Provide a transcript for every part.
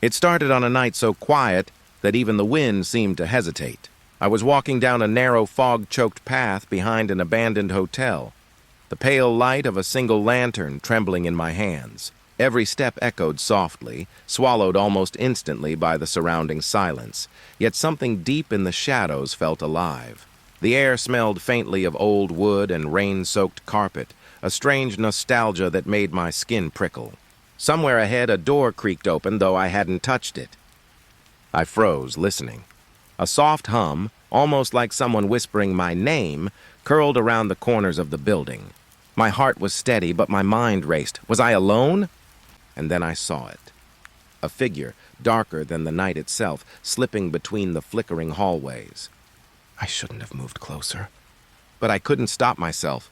It started on a night so quiet that even the wind seemed to hesitate. I was walking down a narrow fog-choked path behind an abandoned hotel, the pale light of a single lantern trembling in my hands. Every step echoed softly, swallowed almost instantly by the surrounding silence, yet something deep in the shadows felt alive. The air smelled faintly of old wood and rain-soaked carpet, a strange nostalgia that made my skin prickle. Somewhere ahead, a door creaked open, though I hadn't touched it. I froze, listening. A soft hum, almost like someone whispering my name, curled around the corners of the building. My heart was steady, but my mind raced. Was I alone? And then I saw it. A figure, darker than the night itself, slipping between the flickering hallways. I shouldn't have moved closer. But I couldn't stop myself.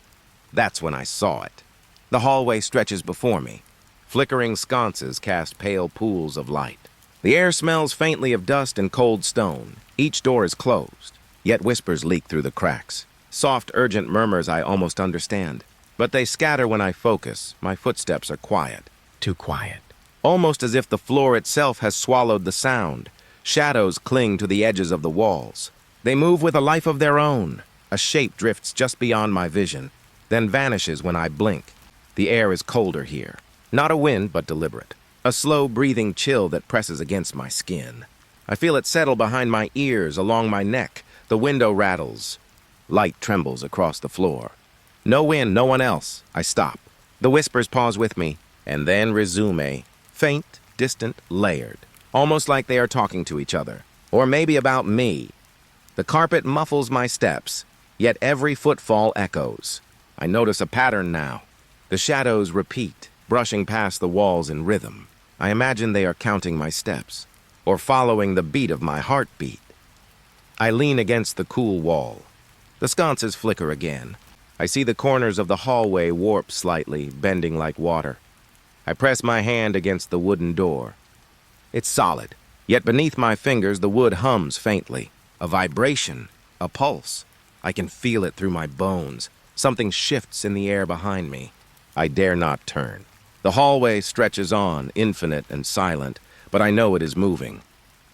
That's when I saw it. The hallway stretches before me. Flickering sconces cast pale pools of light. The air smells faintly of dust and cold stone. Each door is closed, yet whispers leak through the cracks. Soft, urgent murmurs I almost understand. But they scatter when I focus. My footsteps are quiet. Too quiet. Almost as if the floor itself has swallowed the sound. Shadows cling to the edges of the walls. They move with a life of their own. A shape drifts just beyond my vision, then vanishes when I blink. The air is colder here. Not a wind, but deliberate. A slow breathing chill that presses against my skin. I feel it settle behind my ears, along my neck. The window rattles. Light trembles across the floor. No wind, no one else. I stop. The whispers pause with me, and then resume. Faint, distant, layered. Almost like they are talking to each other. Or maybe about me. The carpet muffles my steps, yet every footfall echoes. I notice a pattern now. The shadows repeat, brushing past the walls in rhythm. I imagine they are counting my steps, or following the beat of my heartbeat. I lean against the cool wall. The sconces flicker again. I see the corners of the hallway warp slightly, bending like water. I press my hand against the wooden door. It's solid, yet beneath my fingers the wood hums faintly. A vibration, a pulse. I can feel it through my bones. Something shifts in the air behind me. I dare not turn. The hallway stretches on, infinite and silent, but I know it is moving.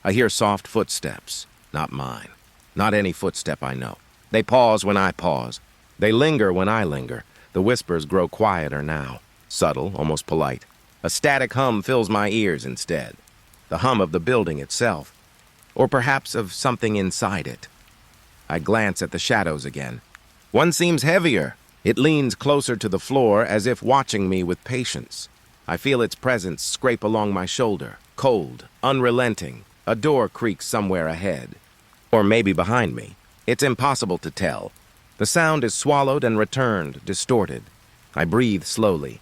I hear soft footsteps, not mine. Not any footstep I know. They pause when I pause. They linger when I linger. The whispers grow quieter now, subtle, almost polite. A static hum fills my ears instead. The hum of the building itself, or perhaps of something inside it. I glance at the shadows again. One seems heavier. It leans closer to the floor as if watching me with patience. I feel its presence scrape along my shoulder, cold, unrelenting. A door creaks somewhere ahead. Or maybe behind me. It's impossible to tell. The sound is swallowed and returned, distorted. I breathe slowly.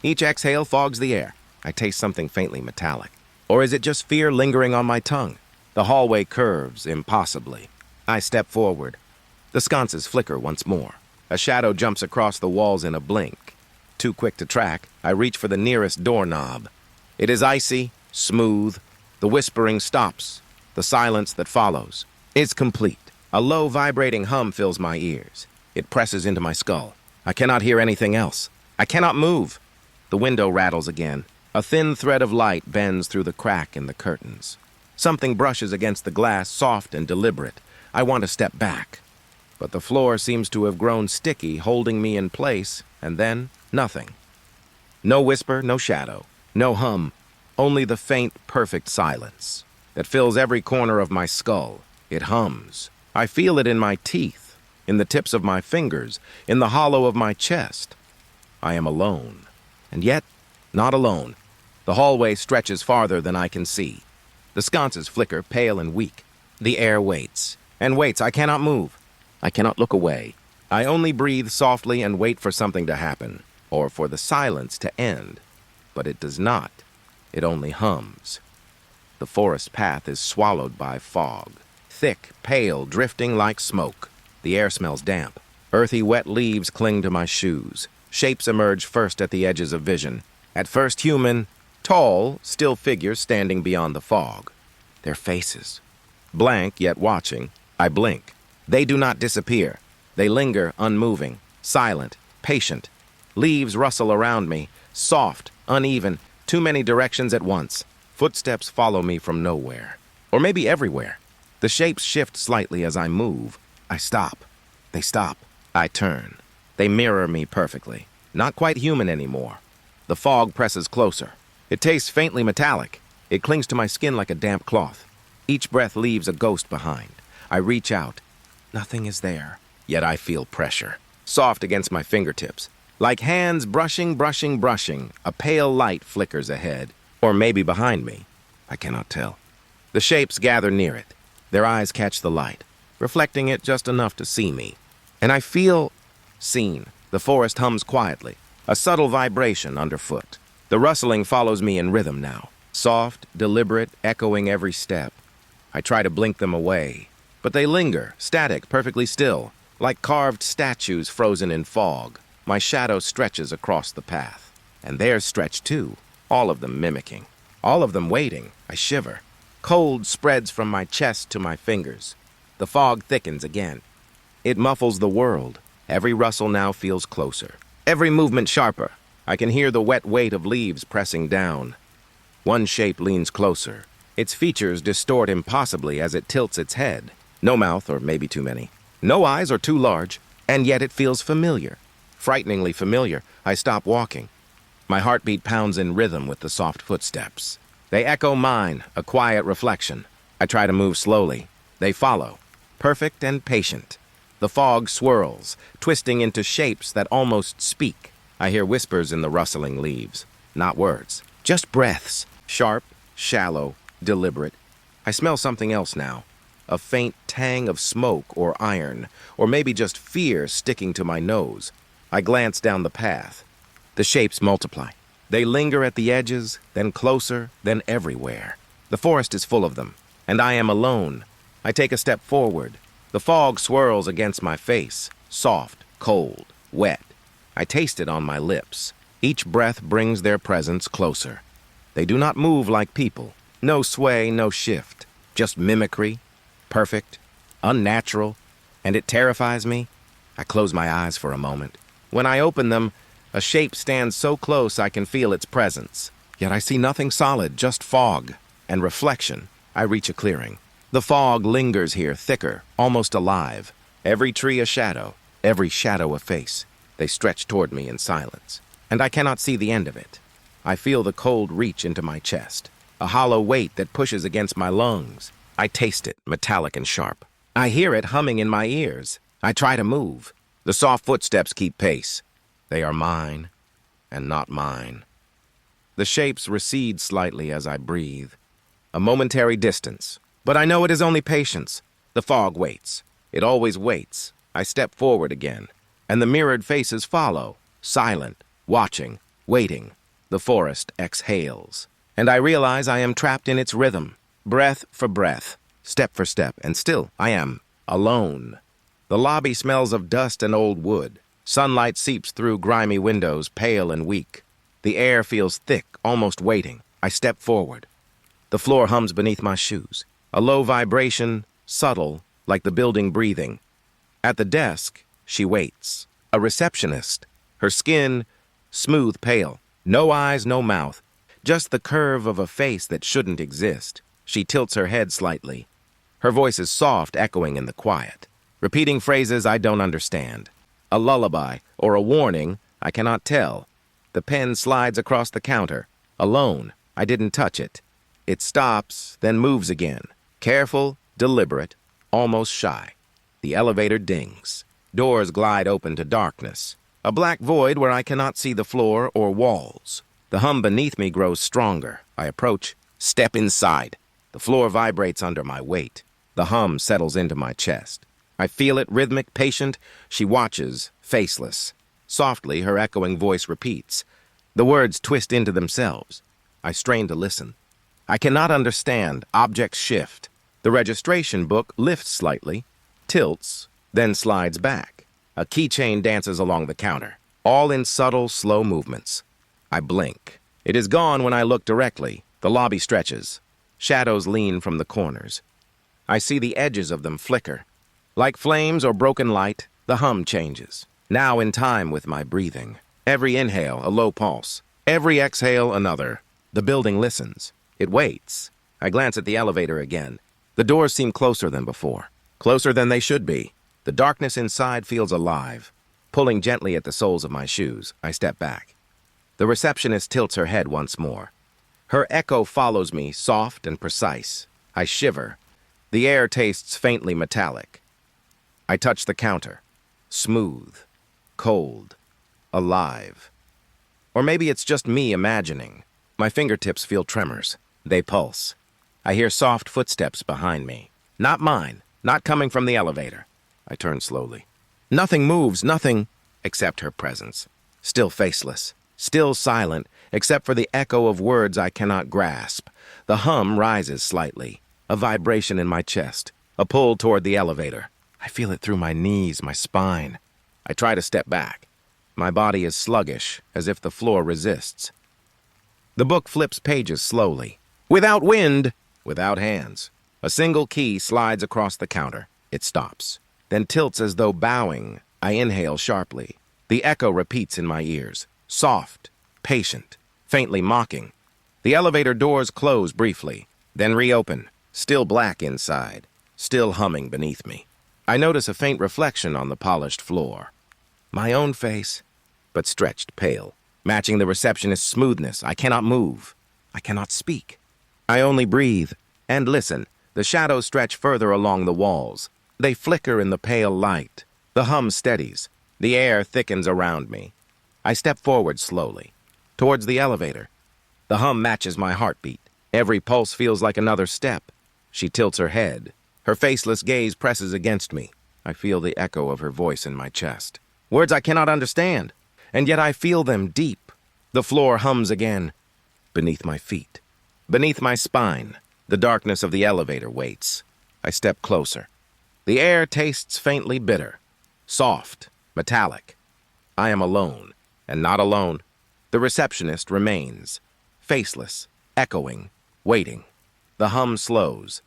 Each exhale fogs the air. I taste something faintly metallic. Or is it just fear lingering on my tongue? The hallway curves, impossibly. I step forward. The sconces flicker once more. A shadow jumps across the walls in a blink. Too quick to track, I reach for the nearest doorknob. It is icy, smooth. The whispering stops. The silence that follows is complete. A low, vibrating hum fills my ears. It presses into my skull. I cannot hear anything else. I cannot move. The window rattles again. A thin thread of light bends through the crack in the curtains. Something brushes against the glass, soft and deliberate. I want to step back. But the floor seems to have grown sticky, holding me in place, and then nothing. No whisper, no shadow, no hum, only the faint, perfect silence that fills every corner of my skull. It hums. I feel it in my teeth, in the tips of my fingers, in the hollow of my chest. I am alone. And yet, not alone. The hallway stretches farther than I can see. The sconces flicker, pale and weak. The air waits. And waits. I cannot move. I cannot look away. I only breathe softly and wait for something to happen, or for the silence to end. But it does not. It only hums. The forest path is swallowed by fog. Thick, pale, drifting like smoke. The air smells damp. Earthy, wet leaves cling to my shoes. Shapes emerge first at the edges of vision. At first human, tall, still figures standing beyond the fog. Their faces. Blank, yet watching. I blink. They do not disappear. They linger, unmoving, silent, patient. Leaves rustle around me, soft, uneven, too many directions at once. Footsteps follow me from nowhere. Or maybe everywhere. The shapes shift slightly as I move. I stop. They stop. I turn. They mirror me perfectly. Not quite human anymore. The fog presses closer. It tastes faintly metallic. It clings to my skin like a damp cloth. Each breath leaves a ghost behind. I reach out. Nothing is there. Yet I feel pressure. Soft against my fingertips. Like hands brushing, a pale light flickers ahead. Or maybe behind me. I cannot tell. The shapes gather near it. Their eyes catch the light, reflecting it just enough to see me. And I feel seen. The forest hums quietly, a subtle vibration underfoot. The rustling follows me in rhythm now. Soft, deliberate, echoing every step. I try to blink them away, but they linger, static, perfectly still, like carved statues frozen in fog. My shadow stretches across the path. And theirs stretch too, all of them mimicking. All of them waiting. I shiver. Cold spreads from my chest to my fingers. The fog thickens again. It muffles the world. Every rustle now feels closer. Every movement sharper. I can hear the wet weight of leaves pressing down. One shape leans closer. Its features distort impossibly as it tilts its head. No mouth, or maybe too many. No eyes, or too large. And yet it feels familiar. Frighteningly familiar. I stop walking. My heartbeat pounds in rhythm with the soft footsteps. They echo mine, a quiet reflection. I try to move slowly. They follow, perfect and patient. The fog swirls, twisting into shapes that almost speak. I hear whispers in the rustling leaves. Not words, just breaths. Sharp, shallow, deliberate. I smell something else now. A faint tang of smoke or iron, or maybe just fear sticking to my nose. I glance down the path. The shapes multiply. They linger at the edges, then closer, then everywhere. The forest is full of them, and I am alone. I take a step forward. The fog swirls against my face, soft, cold, wet. I taste it on my lips. Each breath brings their presence closer. They do not move like people. No sway, no shift. Just mimicry, perfect, unnatural, and it terrifies me. I close my eyes for a moment. When I open them, a shape stands so close I can feel its presence. Yet I see nothing solid, just fog and reflection. I reach a clearing. The fog lingers here, thicker, almost alive. Every tree a shadow, every shadow a face. They stretch toward me in silence, and I cannot see the end of it. I feel the cold reach into my chest, a hollow weight that pushes against my lungs. I taste it, metallic and sharp. I hear it humming in my ears. I try to move. The soft footsteps keep pace. They are mine, and not mine. The shapes recede slightly as I breathe. A momentary distance, but I know it is only patience. The fog waits. It always waits. I step forward again, and the mirrored faces follow, silent, watching, waiting. The forest exhales, and I realize I am trapped in its rhythm, breath for breath, step for step, and still I am alone. The lobby smells of dust and old wood. Sunlight seeps through grimy windows, pale and weak. The air feels thick, almost waiting. I step forward. The floor hums beneath my shoes. A low vibration, subtle, like the building breathing. At the desk, she waits. A receptionist. Her skin, smooth pale. No eyes, no mouth. Just the curve of a face that shouldn't exist. She tilts her head slightly. Her voice is soft, echoing in the quiet. Repeating phrases I don't understand. A lullaby, or a warning, I cannot tell. The pen slides across the counter. Alone, I didn't touch it. It stops, then moves again. Careful, deliberate, almost shy. The elevator dings. Doors glide open to darkness. A black void where I cannot see the floor or walls. The hum beneath me grows stronger. I approach, step inside. The floor vibrates under my weight. The hum settles into my chest. I feel it, rhythmic, patient. She watches, faceless. Softly, her echoing voice repeats. The words twist into themselves. I strain to listen. I cannot understand. Objects shift. The registration book lifts slightly, tilts, then slides back. A keychain dances along the counter, all in subtle, slow movements. I blink. It is gone when I look directly. The lobby stretches. Shadows lean from the corners. I see the edges of them flicker. Like flames or broken light, the hum changes. Now in time with my breathing. Every inhale, a low pulse. Every exhale, another. The building listens. It waits. I glance at the elevator again. The doors seem closer than before. Closer than they should be. The darkness inside feels alive. Pulling gently at the soles of my shoes, I step back. The receptionist tilts her head once more. Her echo follows me, soft and precise. I shiver. The air tastes faintly metallic. I touch the counter. Smooth. Cold. Alive. Or maybe it's just me imagining. My fingertips feel tremors. They pulse. I hear soft footsteps behind me. Not mine. Not coming from the elevator. I turn slowly. Nothing moves, nothing except her presence. Still faceless. Still silent, except for the echo of words I cannot grasp. The hum rises slightly. A vibration in my chest. A pull toward the elevator. I feel it through my knees, my spine. I try to step back. My body is sluggish, as if the floor resists. The book flips pages slowly. Without wind, without hands. A single key slides across the counter. It stops, then tilts as though bowing. I inhale sharply. The echo repeats in my ears. Soft, patient, faintly mocking. The elevator doors close briefly, then reopen, still black inside, still humming beneath me. I notice a faint reflection on the polished floor. My own face, but stretched pale, matching the receptionist's smoothness. I cannot move. I cannot speak. I only breathe and listen. The shadows stretch further along the walls. They flicker in the pale light. The hum steadies. The air thickens around me. I step forward slowly, towards the elevator. The hum matches my heartbeat. Every pulse feels like another step. She tilts her head. Her faceless gaze presses against me. I feel the echo of her voice in my chest. Words I cannot understand, and yet I feel them deep. The floor hums again. Beneath my feet. Beneath my spine, the darkness of the elevator waits. I step closer. The air tastes faintly bitter. Soft, metallic. I am alone. And not alone. The receptionist remains, faceless, echoing, waiting. The hum slows.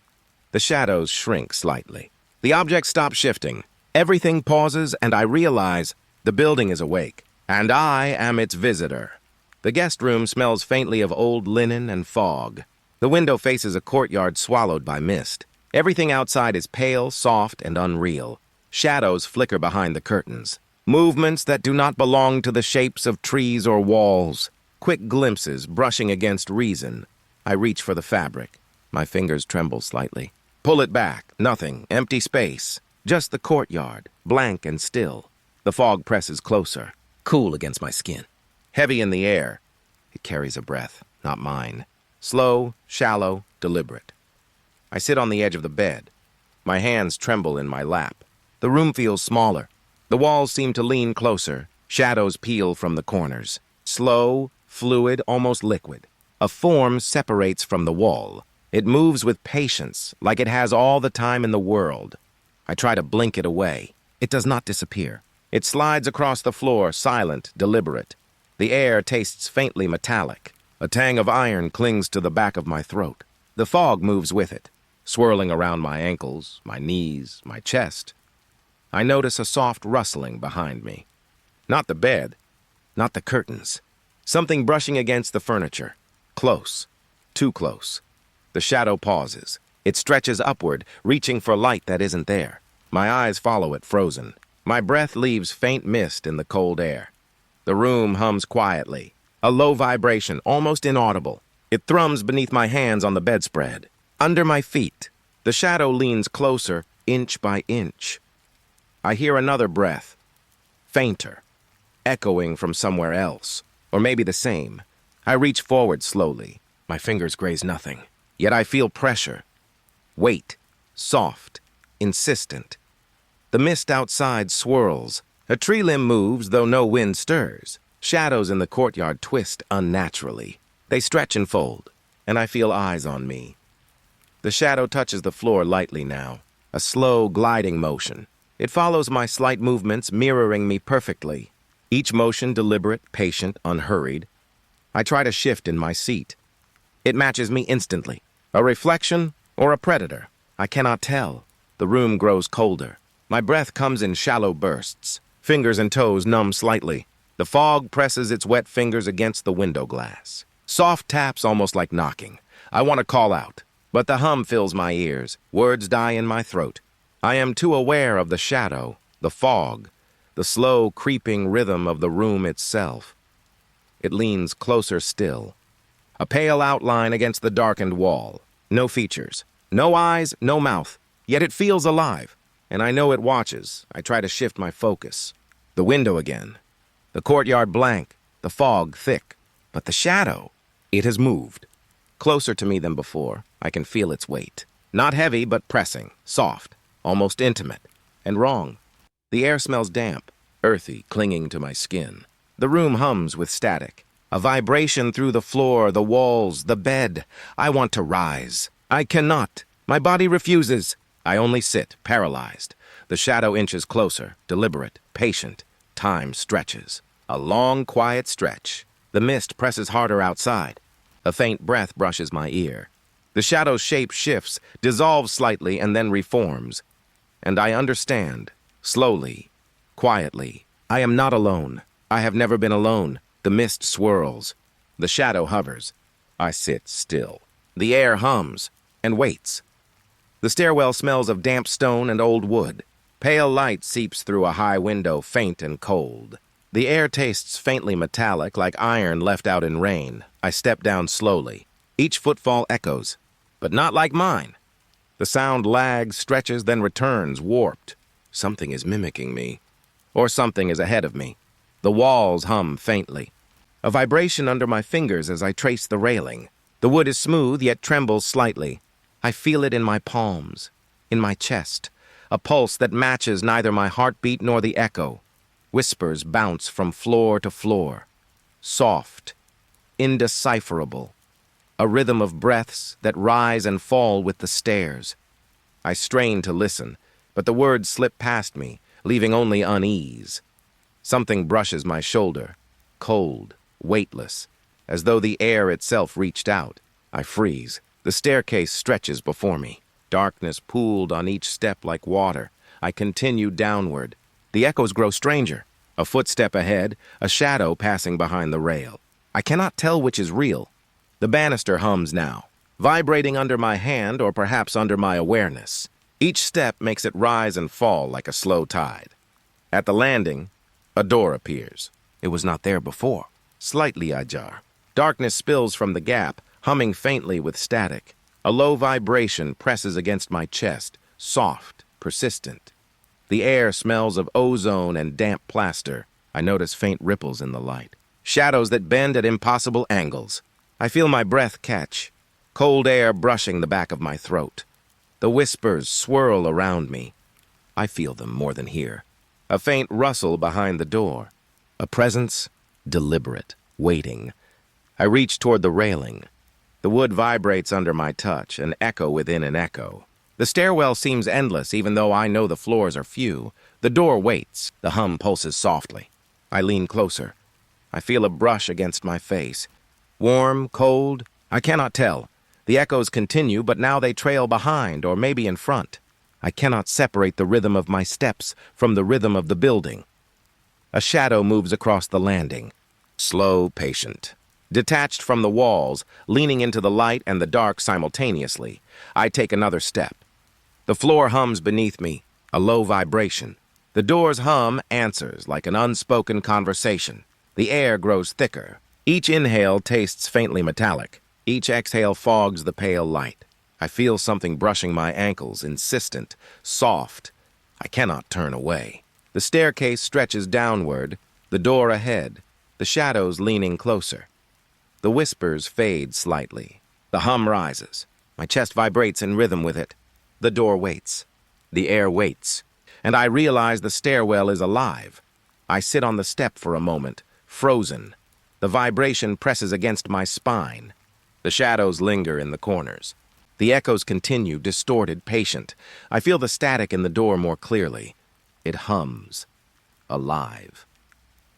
The shadows shrink slightly. The objects stop shifting. Everything pauses, and I realize the building is awake, and I am its visitor. The guest room smells faintly of old linen and fog. The window faces a courtyard swallowed by mist. Everything outside is pale, soft, and unreal. Shadows flicker behind the curtains. Movements that do not belong to the shapes of trees or walls. Quick glimpses brushing against reason. I reach for the fabric. My fingers tremble slightly. Pull it back. Nothing. Empty space. Just the courtyard, blank and still. The fog presses closer, cool against my skin. Heavy in the air. It carries a breath, not mine. Slow, shallow, deliberate. I sit on the edge of the bed. My hands tremble in my lap. The room feels smaller. The walls seem to lean closer. Shadows peel from the corners. Slow, fluid, almost liquid. A form separates from the wall. It moves with patience, like it has all the time in the world. I try to blink it away. It does not disappear. It slides across the floor, silent, deliberate. The air tastes faintly metallic. A tang of iron clings to the back of my throat. The fog moves with it, swirling around my ankles, my knees, my chest. I notice a soft rustling behind me. Not the bed, not the curtains. Something brushing against the furniture. Close, too close. The shadow pauses. It stretches upward, reaching for light that isn't there. My eyes follow it, frozen. My breath leaves faint mist in the cold air. The room hums quietly. A low vibration, almost inaudible. It thrums beneath my hands on the bedspread. Under my feet, the shadow leans closer, inch by inch. I hear another breath, fainter, echoing from somewhere else, or maybe the same. I reach forward slowly. My fingers graze nothing. Yet I feel pressure. Weight, soft, insistent. The mist outside swirls. A tree limb moves, though no wind stirs. Shadows in the courtyard twist unnaturally. They stretch and fold, and I feel eyes on me. The shadow touches the floor lightly now, a slow, gliding motion. It follows my slight movements, mirroring me perfectly. Each motion deliberate, patient, unhurried. I try to shift in my seat. It matches me instantly. A reflection or a predator? I cannot tell. The room grows colder. My breath comes in shallow bursts. Fingers and toes numb slightly. The fog presses its wet fingers against the window glass. Soft taps almost like knocking. I want to call out, but the hum fills my ears. Words die in my throat. I am too aware of the shadow, the fog, the slow creeping rhythm of the room itself. It leans closer still. A pale outline against the darkened wall. No features. No eyes, no mouth. Yet it feels alive. And I know it watches. I try to shift my focus. The window again. The courtyard blank. The fog thick. But the shadow, it has moved. Closer to me than before. I can feel its weight. Not heavy, but pressing. Soft. Almost intimate. And wrong. The air smells damp. Earthy, clinging to my skin. The room hums with static. A vibration through the floor, the walls, the bed. I want to rise. I cannot. My body refuses. I only sit, paralyzed. The shadow inches closer, deliberate, patient. Time stretches. A long, quiet stretch. The mist presses harder outside. A faint breath brushes my ear. The shadow's shape shifts, dissolves slightly, and then reforms. And I understand, slowly, quietly. I am not alone. I have never been alone. The mist swirls. The shadow hovers. I sit still. The air hums and waits. The stairwell smells of damp stone and old wood. Pale light seeps through a high window, faint and cold. The air tastes faintly metallic, like iron left out in rain. I step down slowly. Each footfall echoes, but not like mine. The sound lags, stretches, then returns, warped. Something is mimicking me. Or something is ahead of me. The walls hum faintly. A vibration under my fingers as I trace the railing. The wood is smooth, yet trembles slightly. I feel it in my palms, in my chest, a pulse that matches neither my heartbeat nor the echo. Whispers bounce from floor to floor. Soft, indecipherable. A rhythm of breaths that rise and fall with the stairs. I strain to listen, but the words slip past me, leaving only unease. Something brushes my shoulder, cold, weightless, as though the air itself reached out. I freeze. The staircase stretches before me. Darkness pooled on each step like water. I continue downward. The echoes grow stranger. A footstep ahead, a shadow passing behind the rail. I cannot tell which is real. The banister hums now, vibrating under my hand or perhaps under my awareness. Each step makes it rise and fall like a slow tide. At the landing, a door appears. It was not there before. Slightly ajar. Darkness spills from the gap, humming faintly with static. A low vibration presses against my chest, soft, persistent. The air smells of ozone and damp plaster. I notice faint ripples in the light. Shadows that bend at impossible angles. I feel my breath catch, cold air brushing the back of my throat. The whispers swirl around me. I feel them more than hear. A faint rustle behind the door. A presence, deliberate, waiting. I reach toward the railing. The wood vibrates under my touch, an echo within an echo. The stairwell seems endless, even though I know the floors are few. The door waits. The hum pulses softly. I lean closer. I feel a brush against my face. Warm, cold, I cannot tell. The echoes continue, but now they trail behind or maybe in front. I cannot separate the rhythm of my steps from the rhythm of the building. A shadow moves across the landing. Slow, patient. Detached from the walls, leaning into the light and the dark simultaneously. I take another step. The floor hums beneath me, a low vibration. The door's hum answers like an unspoken conversation. The air grows thicker. Each inhale tastes faintly metallic. Each exhale fogs the pale light. I feel something brushing my ankles, insistent, soft. I cannot turn away. The staircase stretches downward, the door ahead, the shadows leaning closer. The whispers fade slightly. The hum rises. My chest vibrates in rhythm with it. The door waits. The air waits. And I realize the stairwell is alive. I sit on the step for a moment, frozen. The vibration presses against my spine. The shadows linger in the corners. The echoes continue, distorted, patient. I feel the static in the door more clearly. It hums. Alive.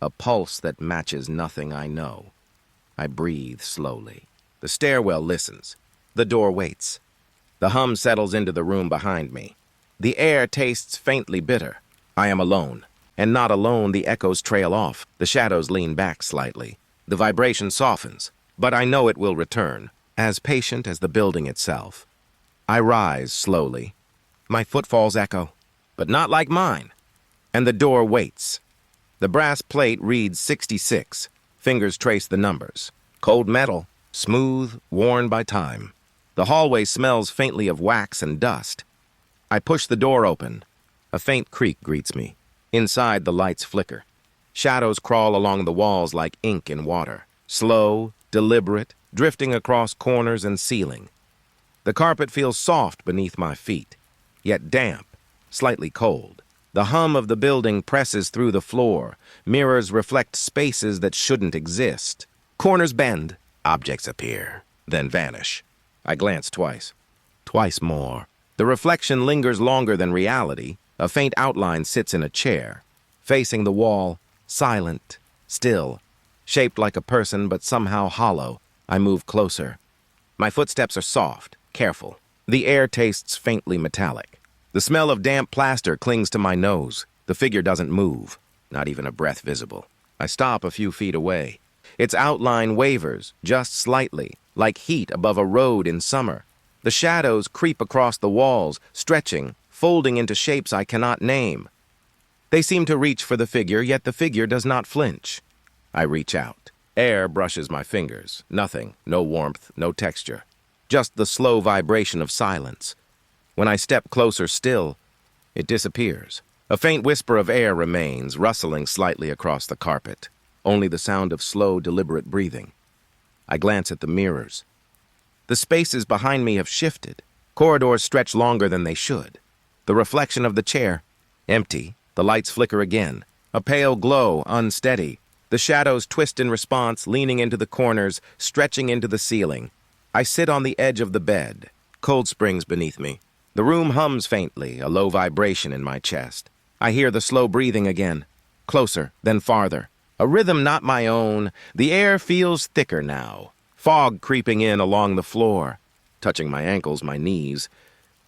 A pulse that matches nothing I know. I breathe slowly. The stairwell listens. The door waits. The hum settles into the room behind me. The air tastes faintly bitter. I am alone. And not alone, the echoes trail off. The shadows lean back slightly. The vibration softens. But I know it will return. as patient as the building itself. I rise slowly. My footfalls echo, but not like mine. And the door waits. The brass plate reads 66. Fingers trace the numbers. Cold metal, smooth, worn by time. The hallway smells faintly of wax and dust. I push the door open. A faint creak greets me. Inside, the lights flicker. Shadows crawl along the walls like ink in water. Slow, deliberate, drifting across corners and ceiling. The carpet feels soft beneath my feet, yet damp, slightly cold. The hum of the building presses through the floor. Mirrors reflect spaces that shouldn't exist. Corners bend. Objects appear, then vanish. I glance twice. Twice more. The reflection lingers longer than reality. A faint outline sits in a chair, facing the wall, silent, still, shaped like a person but somehow hollow. I move closer. My footsteps are soft, careful. The air tastes faintly metallic. The smell of damp plaster clings to my nose. The figure doesn't move, not even a breath visible. I stop a few feet away. Its outline wavers, just slightly, like heat above a road in summer. The shadows creep across the walls, stretching, folding into shapes I cannot name. They seem to reach for the figure, yet the figure does not flinch. I reach out. Air brushes my fingers. Nothing, no warmth, no texture. Just the slow vibration of silence. When I step closer still, it disappears. A faint whisper of air remains, rustling slightly across the carpet. Only the sound of slow, deliberate breathing. I glance at the mirrors. The spaces behind me have shifted. Corridors stretch longer than they should. The reflection of the chair, empty. The lights flicker again. A pale glow, unsteady. The shadows twist in response, leaning into the corners, stretching into the ceiling. I sit on the edge of the bed. Cold springs beneath me. The room hums faintly, a low vibration in my chest. I hear the slow breathing again. Closer, then farther. A rhythm not my own. The air feels thicker now. Fog creeping in along the floor, touching my ankles, my knees.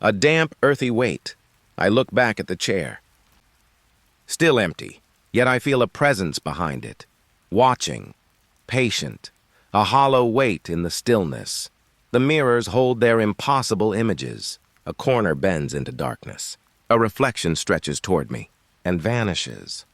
A damp, earthy weight. I look back at the chair. Still empty, yet I feel a presence behind it. Watching, patient, a hollow weight in the stillness. The mirrors hold their impossible images. A corner bends into darkness. A reflection stretches toward me and vanishes.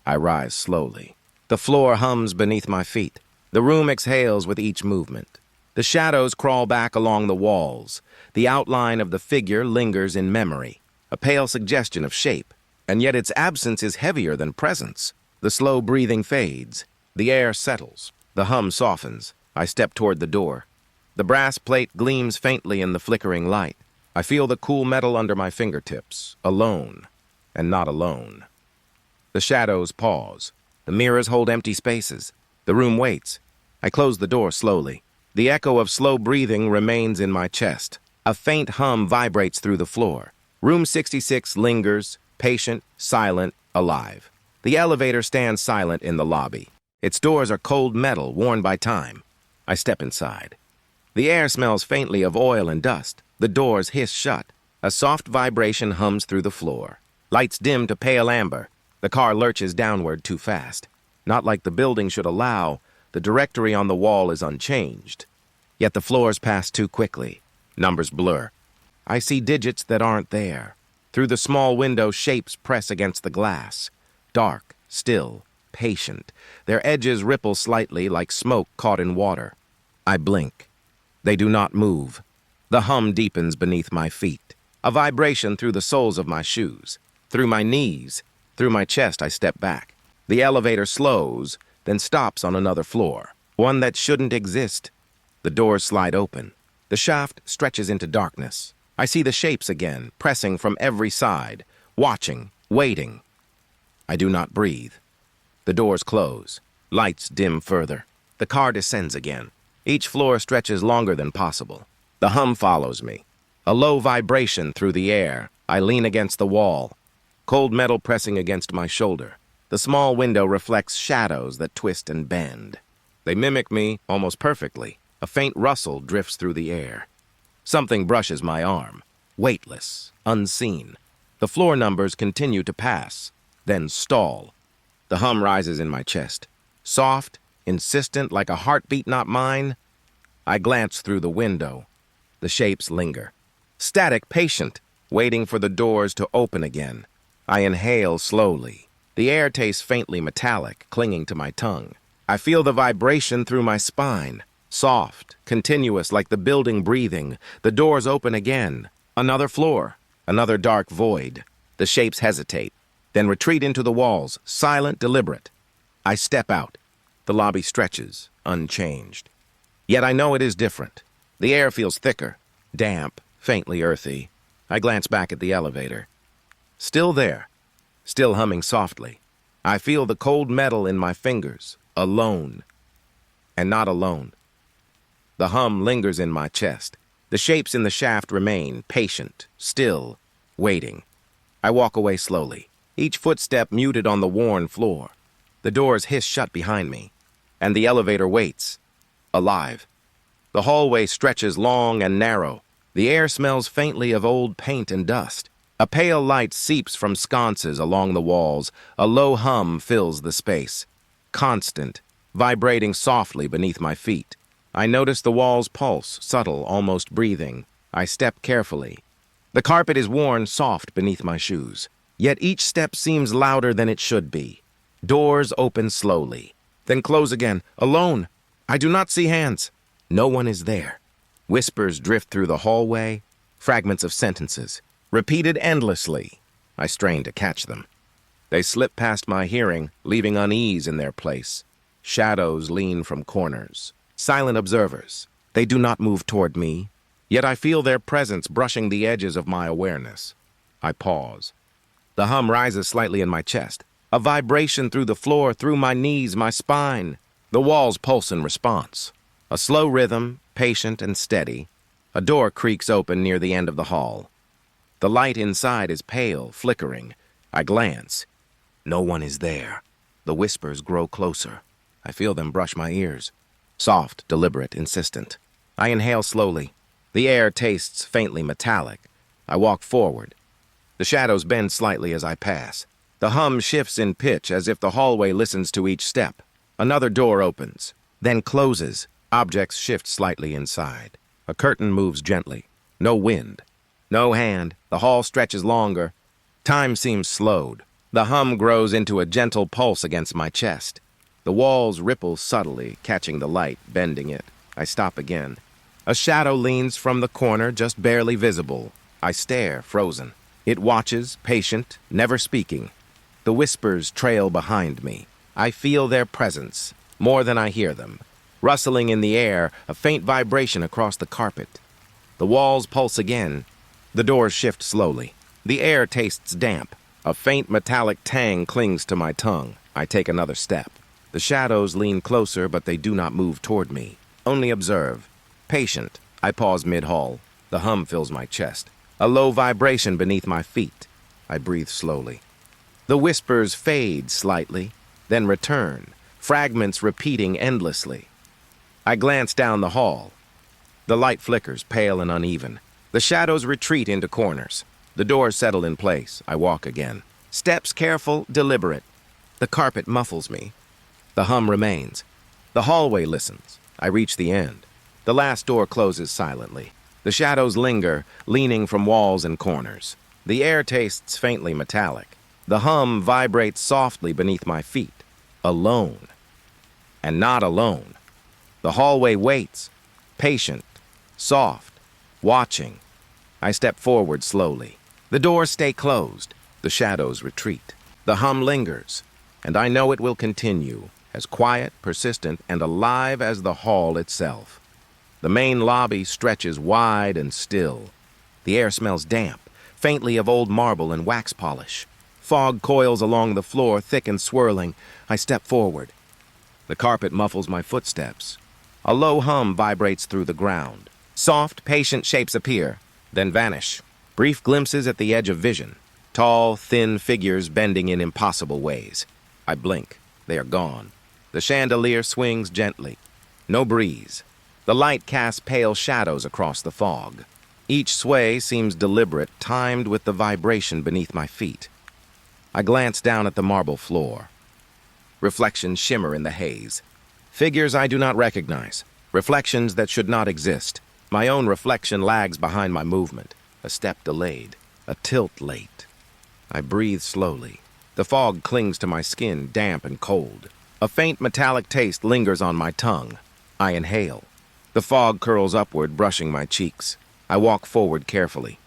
I rise slowly. The floor hums beneath my feet. The room exhales with each movement. The shadows crawl back along the walls. The outline of the figure lingers in memory, a pale suggestion of shape, and yet its absence is heavier than presence. The slow breathing fades. The air settles. The hum softens. I step toward the door. The brass plate gleams faintly in the flickering light. I feel the cool metal under my fingertips, alone, and not alone. The shadows pause. The mirrors hold empty spaces. The room waits. I close the door slowly. The echo of slow breathing remains in my chest. A faint hum vibrates through the floor. Room 66 lingers, patient, silent, alive. The elevator stands silent in the lobby. Its doors are cold metal, worn by time. I step inside. The air smells faintly of oil and dust. The doors hiss shut. A soft vibration hums through the floor. Lights dim to pale amber. The car lurches downward too fast. Not like the building should allow. The directory on the wall is unchanged. Yet the floors pass too quickly. Numbers blur. I see digits that aren't there. Through the small window, shapes press against the glass. Dark, still, patient. Their edges ripple slightly like smoke caught in water. I blink. They do not move. The hum deepens beneath my feet. A vibration through the soles of my shoes. Through my knees. Through my chest, I step back. The elevator slows, then stops on another floor. One that shouldn't exist. The doors slide open. The shaft stretches into darkness. I see the shapes again, pressing from every side, watching, waiting. I do not breathe. The doors close. Lights dim further. The car descends again. Each floor stretches longer than possible. The hum follows me. A low vibration through the air. I lean against the wall. Cold metal pressing against my shoulder. The small window reflects shadows that twist and bend. They mimic me almost perfectly. A faint rustle drifts through the air. Something brushes my arm. Weightless, unseen. The floor numbers continue to pass, then stall. The hum rises in my chest. Soft, insistent, like a heartbeat not mine. I glance through the window. The shapes linger. Static, patient, waiting for the doors to open again. I inhale slowly. The air tastes faintly metallic, clinging to my tongue. I feel the vibration through my spine. Soft, continuous, like the building breathing. The doors open again. Another floor. Another dark void. The shapes hesitate, then retreat into the walls, silent, deliberate. I step out. The lobby stretches, unchanged. Yet I know it is different. The air feels thicker, damp, faintly earthy. I glance back at the elevator. Still there, still humming softly. I feel the cold metal in my fingers, alone. And not alone. The hum lingers in my chest. The shapes in the shaft remain, patient, still, waiting. I walk away slowly, each footstep muted on the worn floor. The doors hiss shut behind me, and the elevator waits, alive. The hallway stretches long and narrow. The air smells faintly of old paint and dust. A pale light seeps from sconces along the walls. A low hum fills the space, constant, vibrating softly beneath my feet. I notice the walls pulse, subtle, almost breathing. I step carefully. The carpet is worn soft beneath my shoes, yet each step seems louder than it should be. Doors open slowly, then close again, alone. I do not see hands. No one is there. Whispers drift through the hallway, fragments of sentences, repeated endlessly. I strain to catch them. They slip past my hearing, leaving unease in their place. Shadows lean from corners. Silent observers. They do not move toward me, yet I feel their presence brushing the edges of my awareness. I pause. The hum rises slightly in my chest, a vibration through the floor, through my knees, my spine. The walls pulse in response. A slow rhythm, patient and steady. A door creaks open near the end of the hall. The light inside is pale, flickering. I glance. No one is there. The whispers grow closer. I feel them brush my ears. Soft, deliberate, insistent. I inhale slowly. The air tastes faintly metallic. I walk forward. The shadows bend slightly as I pass. The hum shifts in pitch as if the hallway listens to each step. Another door opens, then closes. Objects shift slightly inside. A curtain moves gently. No wind. No hand. The hall stretches longer. Time seems slowed. The hum grows into a gentle pulse against my chest. The walls ripple subtly, catching the light, bending it. I stop again. A shadow leans from the corner, just barely visible. I stare, frozen. It watches, patient, never speaking. The whispers trail behind me. I feel their presence, more than I hear them. Rustling in the air, a faint vibration across the carpet. The walls pulse again. The doors shift slowly. The air tastes damp. A faint metallic tang clings to my tongue. I take another step. The shadows lean closer, but they do not move toward me. Only observe. Patient. I pause mid-hall. The hum fills my chest. A low vibration beneath my feet. I breathe slowly. The whispers fade slightly, then return, fragments repeating endlessly. I glance down the hall. The light flickers, pale and uneven. The shadows retreat into corners. The doors settle in place. I walk again. Steps careful, deliberate. The carpet muffles me. The hum remains. The hallway listens. I reach the end. The last door closes silently. The shadows linger, leaning from walls and corners. The air tastes faintly metallic. The hum vibrates softly beneath my feet. Alone. And not alone. The hallway waits, patient, soft, watching. I step forward slowly. The doors stay closed. The shadows retreat. The hum lingers, and I know it will continue, as quiet, persistent, and alive as the hall itself. The main lobby stretches wide and still. The air smells damp, faintly of old marble and wax polish. Fog coils along the floor, thick and swirling. I step forward. The carpet muffles my footsteps. A low hum vibrates through the ground. Soft, patient shapes appear, then vanish. Brief glimpses at the edge of vision. Tall, thin figures bending in impossible ways. I blink. They are gone. The chandelier swings gently. No breeze. The light casts pale shadows across the fog. Each sway seems deliberate, timed with the vibration beneath my feet. I glance down at the marble floor. Reflections shimmer in the haze. Figures I do not recognize. Reflections that should not exist. My own reflection lags behind my movement. A step delayed. A tilt late. I breathe slowly. The fog clings to my skin, damp and cold. A faint metallic taste lingers on my tongue. I inhale. The fog curls upward, brushing my cheeks. I walk forward carefully.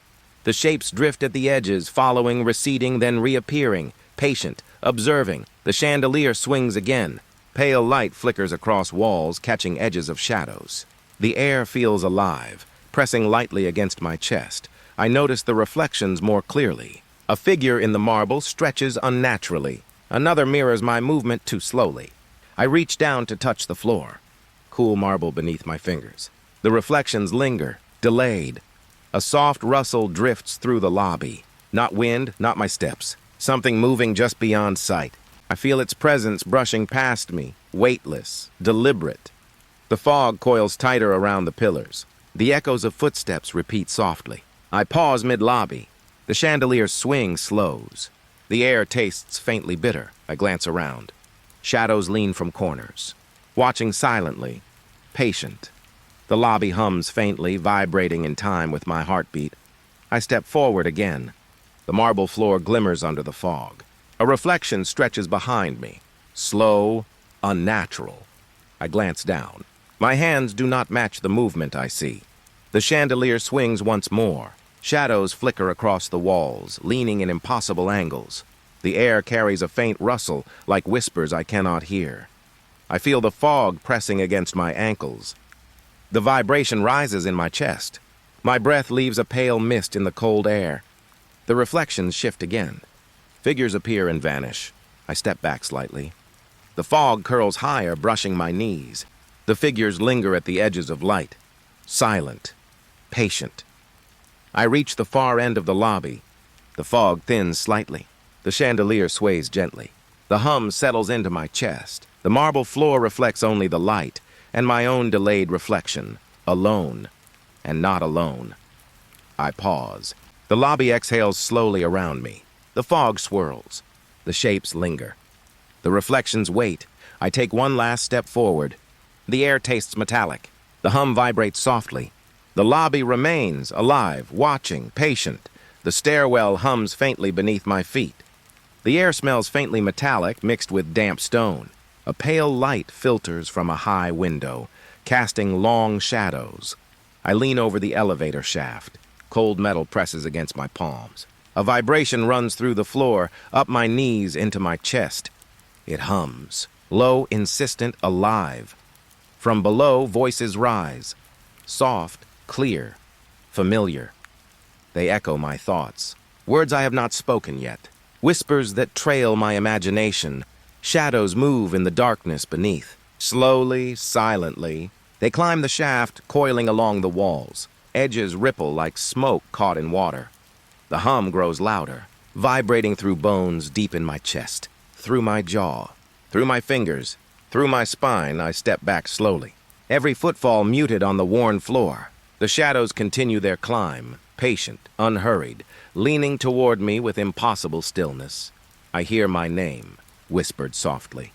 The shapes drift at the edges, following, receding, then reappearing. Patient, observing. The chandelier swings again. Pale light flickers across walls, catching edges of shadows. The air feels alive, pressing lightly against my chest. I notice the reflections more clearly. A figure in the marble stretches unnaturally. Another mirrors my movement too slowly. I reach down to touch the floor. Cool marble beneath my fingers. The reflections linger, delayed. A soft rustle drifts through the lobby. Not wind, not my steps. Something moving just beyond sight. I feel its presence brushing past me, weightless, deliberate. The fog coils tighter around the pillars. The echoes of footsteps repeat softly. I pause mid-lobby. The chandelier's swing slows. The air tastes faintly bitter. I glance around. Shadows lean from corners. Watching silently, patient. The lobby hums faintly, vibrating in time with my heartbeat. I step forward again. The marble floor glimmers under the fog. A reflection stretches behind me. Slow, unnatural. I glance down. My hands do not match the movement I see. The chandelier swings once more. Shadows flicker across the walls, leaning in impossible angles. The air carries a faint rustle, like whispers I cannot hear. I feel the fog pressing against my ankles. The vibration rises in my chest. My breath leaves a pale mist in the cold air. The reflections shift again. Figures appear and vanish. I step back slightly. The fog curls higher, brushing my knees. The figures linger at the edges of light. Silent. Patient. I reach the far end of the lobby. The fog thins slightly. The chandelier sways gently. The hum settles into my chest. The marble floor reflects only the light, and my own delayed reflection. Alone, and not alone. I pause. The lobby exhales slowly around me. The fog swirls. The shapes linger. The reflections wait. I take one last step forward. The air tastes metallic. The hum vibrates softly. The lobby remains, alive, watching, patient. The stairwell hums faintly beneath my feet. The air smells faintly metallic, mixed with damp stone. A pale light filters from a high window, casting long shadows. I lean over the elevator shaft. Cold metal presses against my palms. A vibration runs through the floor, up my knees into my chest. It hums, low, insistent, alive. From below, voices rise. Soft, clear, familiar. They echo my thoughts. Words I have not spoken yet. Whispers that trail my imagination. Shadows move in the darkness beneath. Slowly, silently, they climb the shaft, coiling along the walls. Edges ripple like smoke caught in water. The hum grows louder, vibrating through bones deep in my chest, through my jaw, through my fingers, through my spine. I step back slowly. Every footfall muted on the worn floor. The shadows continue their climb, patient, unhurried, leaning toward me with impossible stillness. I hear my name, whispered softly.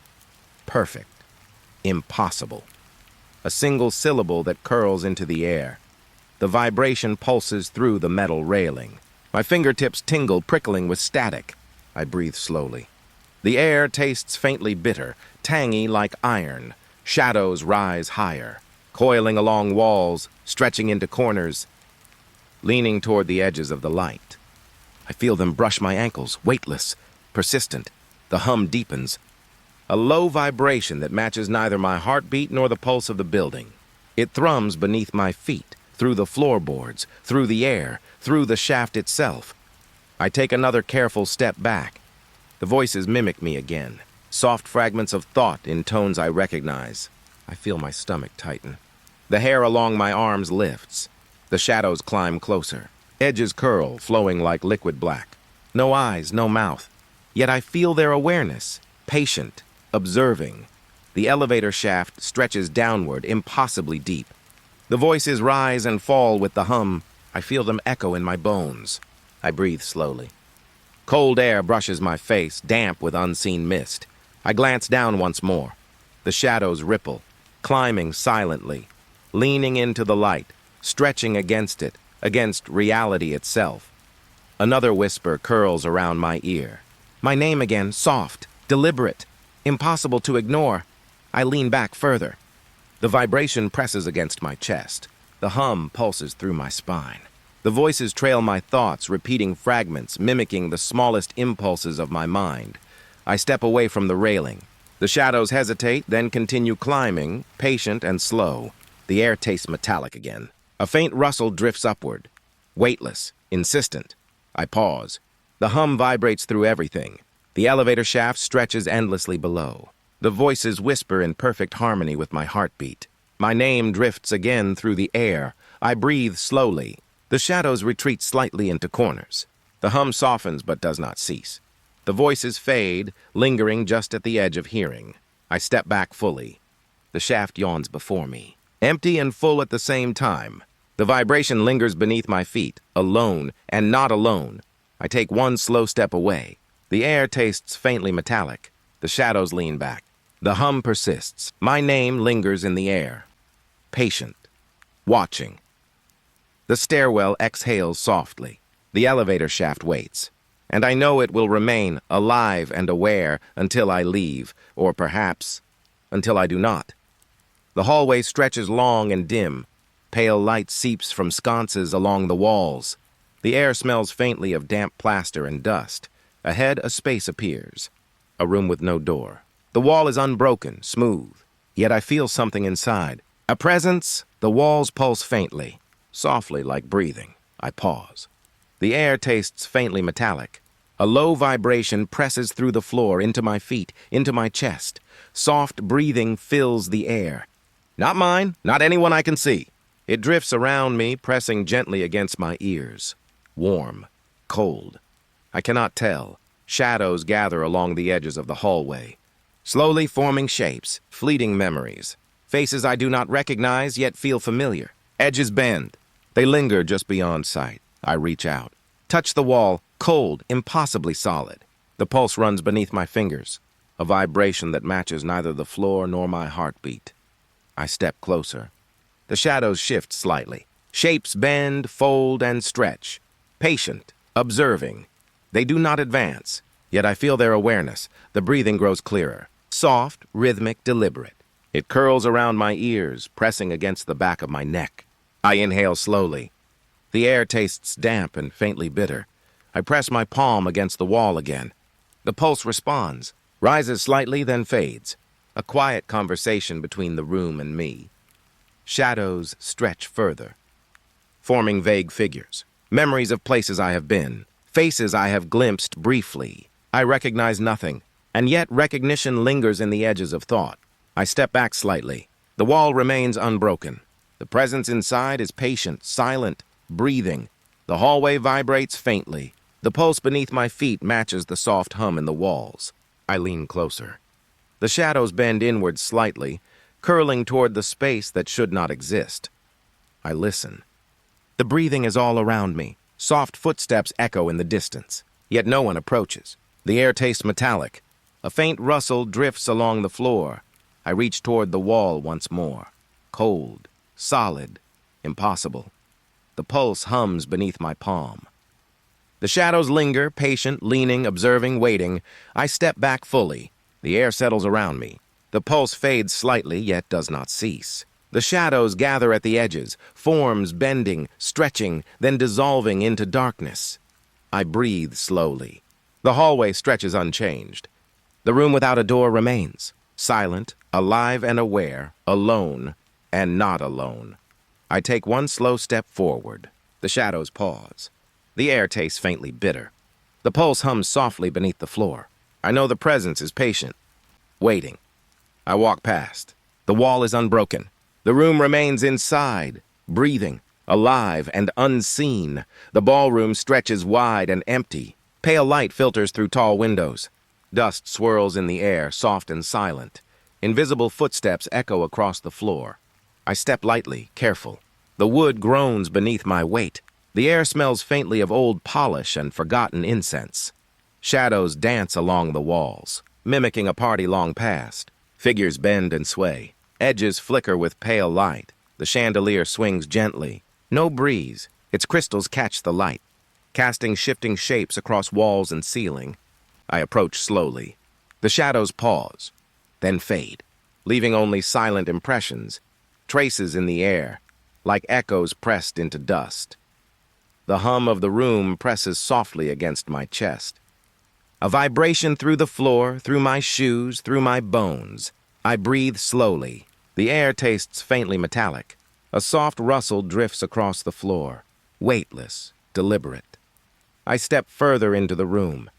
Perfect. Impossible. A single syllable that curls into the air. The vibration pulses through the metal railing. My fingertips tingle, prickling with static. I breathe slowly. The air tastes faintly bitter, tangy like iron. Shadows rise higher, coiling along walls, stretching into corners, leaning toward the edges of the light. I feel them brush my ankles, weightless, persistent. The hum deepens. A low vibration that matches neither my heartbeat nor the pulse of the building. It thrums beneath my feet, through the floorboards, through the air, through the shaft itself. I take another careful step back. The voices mimic me again. Soft fragments of thought in tones I recognize. I feel my stomach tighten. The hair along my arms lifts. The shadows climb closer. Edges curl, flowing like liquid black. No eyes, no mouth. Yet I feel their awareness, patient, observing. The elevator shaft stretches downward, impossibly deep. The voices rise and fall with the hum. I feel them echo in my bones. I breathe slowly. Cold air brushes my face, damp with unseen mist. I glance down once more. The shadows ripple, climbing silently. leaning into the light, stretching against it, against reality itself. Another whisper curls around my ear. My name again, soft, deliberate, impossible to ignore. I lean back further. The vibration presses against my chest. The hum pulses through my spine. The voices trail my thoughts, repeating fragments, mimicking the smallest impulses of my mind. I step away from the railing. The shadows hesitate, then continue climbing, patient and slow. The air tastes metallic again. A faint rustle drifts upward. Weightless, insistent. I pause. The hum vibrates through everything. The elevator shaft stretches endlessly below. The voices whisper in perfect harmony with my heartbeat. My name drifts again through the air. I breathe slowly. The shadows retreat slightly into corners. The hum softens but does not cease. The voices fade, lingering just at the edge of hearing. I step back fully. The shaft yawns before me, empty and full at the same time. The vibration lingers beneath my feet, alone and not alone. I take one slow step away. The air tastes faintly metallic. The shadows lean back. The hum persists. My name lingers in the air. Patient. Watching. The stairwell exhales softly. The elevator shaft waits. And I know it will remain alive and aware until I leave, or perhaps until I do not. The hallway stretches long and dim. Pale light seeps from sconces along the walls. The air smells faintly of damp plaster and dust. Ahead, a space appears. A room with no door. The wall is unbroken, smooth. Yet I feel something inside. A presence. The walls pulse faintly. Softly, like breathing. I pause. The air tastes faintly metallic. A low vibration presses through the floor, into my feet, into my chest. Soft breathing fills the air. Not mine, not anyone I can see. It drifts around me, pressing gently against my ears. Warm, cold. I cannot tell. Shadows gather along the edges of the hallway. Slowly forming shapes, fleeting memories. Faces I do not recognize, yet feel familiar. Edges bend. They linger just beyond sight. I reach out. Touch the wall, cold, impossibly solid. The pulse runs beneath my fingers, a vibration that matches neither the floor nor my heartbeat. I step closer. The shadows shift slightly. Shapes bend, fold, and stretch. Patient, observing. They do not advance, yet I feel their awareness. The breathing grows clearer. Soft, rhythmic, deliberate. It curls around my ears, pressing against the back of my neck. I inhale slowly. The air tastes damp and faintly bitter. I press my palm against the wall again. The pulse responds, rises slightly, then fades. A quiet conversation between the room and me. Shadows stretch further, forming vague figures. Memories of places I have been. Faces I have glimpsed briefly. I recognize nothing, and yet recognition lingers in the edges of thought. I step back slightly. The wall remains unbroken. The presence inside is patient, silent, breathing. The hallway vibrates faintly. The pulse beneath my feet matches the soft hum in the walls. I lean closer. The shadows bend inward slightly, curling toward the space that should not exist. I listen. The breathing is all around me. Soft footsteps echo in the distance. Yet no one approaches. The air tastes metallic. A faint rustle drifts along the floor. I reach toward the wall once more. Cold, solid, impossible. The pulse hums beneath my palm. The shadows linger, patient, leaning, observing, waiting. I step back fully. The air settles around me. The pulse fades slightly, yet does not cease. The shadows gather at the edges, forms bending, stretching, then dissolving into darkness. I breathe slowly. The hallway stretches unchanged. The room without a door remains, silent, alive and aware, alone, and not alone. I take one slow step forward. The shadows pause. The air tastes faintly bitter. The pulse hums softly beneath the floor. I know the presence is patient, waiting. I walk past. The wall is unbroken. The room remains inside, breathing, alive and unseen. The ballroom stretches wide and empty. Pale light filters through tall windows. Dust swirls in the air, soft and silent. Invisible footsteps echo across the floor. I step lightly, careful. The wood groans beneath my weight. The air smells faintly of old polish and forgotten incense. Shadows dance along the walls, mimicking a party long past. Figures bend and sway. Edges flicker with pale light. The chandelier swings gently. No breeze. Its crystals catch the light, casting shifting shapes across walls and ceiling. I approach slowly. The shadows pause, then fade, leaving only silent impressions, traces in the air, like echoes pressed into dust. The hum of the room presses softly against my chest. A vibration through the floor, through my shoes, through my bones. I breathe slowly. The air tastes faintly metallic. A soft rustle drifts across the floor, weightless, deliberate. I step further into the room.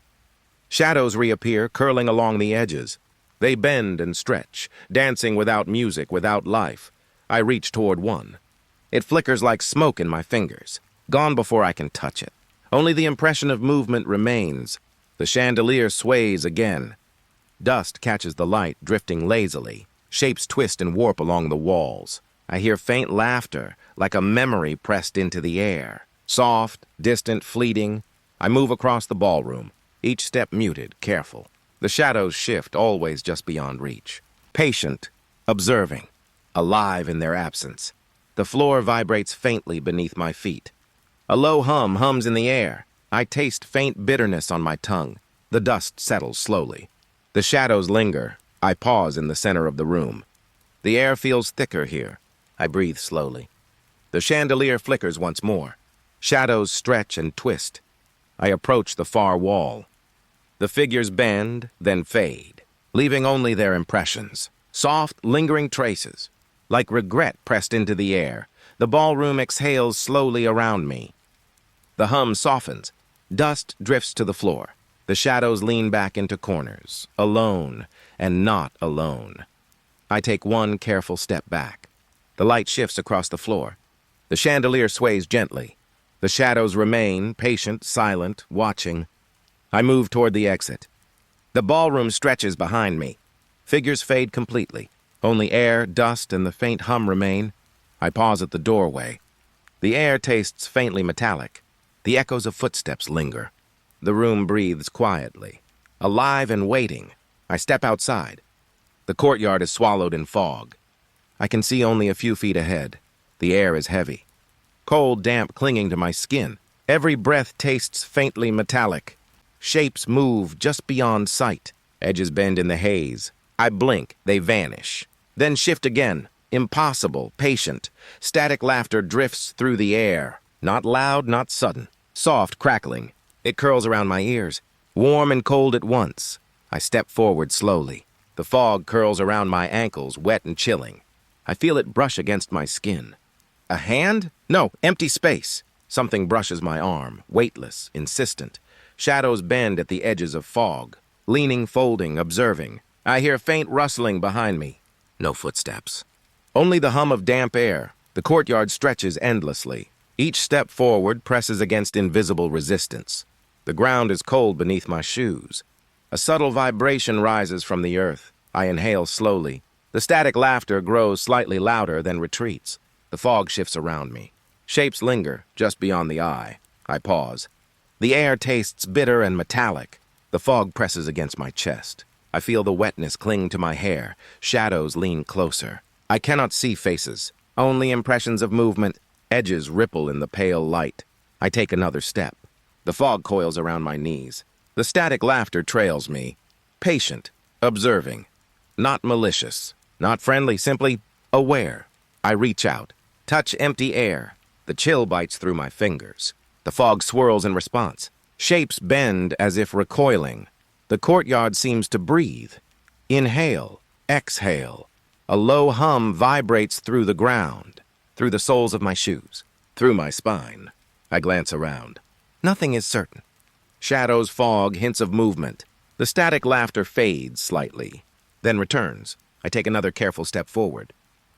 Shadows reappear, curling along the edges. They bend and stretch, dancing without music, without life. I reach toward one. It flickers like smoke in my fingers, gone before I can touch it. Only the impression of movement remains. The chandelier sways again. Dust catches the light, drifting lazily. Shapes twist and warp along the walls. I hear faint laughter, like a memory pressed into the air. Soft, distant, fleeting. I move across the ballroom, each step muted, careful. The shadows shift, always just beyond reach. Patient, observing, alive in their absence. The floor vibrates faintly beneath my feet. A low hum hums in the air. I taste faint bitterness on my tongue. The dust settles slowly. The shadows linger. I pause in the center of the room. The air feels thicker here. I breathe slowly. The chandelier flickers once more. Shadows stretch and twist. I approach the far wall. The figures bend, then fade, leaving only their impressions. Soft, lingering traces, like regret pressed into the air. The ballroom exhales slowly around me. The hum softens. Dust drifts to the floor. The shadows lean back into corners, alone and not alone. I take one careful step back. The light shifts across the floor. The chandelier sways gently. The shadows remain, patient, silent, watching. I move toward the exit. The ballroom stretches behind me. Figures fade completely. Only air, dust, and the faint hum remain. I pause at the doorway. The air tastes faintly metallic. The echoes of footsteps linger. The room breathes quietly. Alive and waiting, I step outside. The courtyard is swallowed in fog. I can see only a few feet ahead. The air is heavy. Cold damp clinging to my skin. Every breath tastes faintly metallic. Shapes move just beyond sight. Edges bend in the haze. I blink, they vanish. Then shift again. Impossible, patient. Static laughter drifts through the air. Not loud, not sudden. Soft, crackling. It curls around my ears. Warm and cold at once. I step forward slowly. The fog curls around my ankles, wet and chilling. I feel it brush against my skin. A hand? No, empty space. Something brushes my arm, weightless, insistent. Shadows bend at the edges of fog. Leaning, folding, observing. I hear faint rustling behind me. No footsteps. Only the hum of damp air. The courtyard stretches endlessly. Each step forward presses against invisible resistance. The ground is cold beneath my shoes. A subtle vibration rises from the earth. I inhale slowly. The static laughter grows slightly louder, then retreats. The fog shifts around me. Shapes linger just beyond the eye. I pause. The air tastes bitter and metallic. The fog presses against my chest. I feel the wetness cling to my hair. Shadows lean closer. I cannot see faces, only impressions of movement. Edges ripple in the pale light. I take another step. The fog coils around my knees. The static laughter trails me. Patient, observing. Not malicious, not friendly, simply aware. I reach out, touch empty air. The chill bites through my fingers. The fog swirls in response. Shapes bend as if recoiling. The courtyard seems to breathe. Inhale, exhale. A low hum vibrates through the ground, through the soles of my shoes, through my spine. I glance around. Nothing is certain. Shadows fog, hints of movement. The static laughter fades slightly, then returns. I take another careful step forward.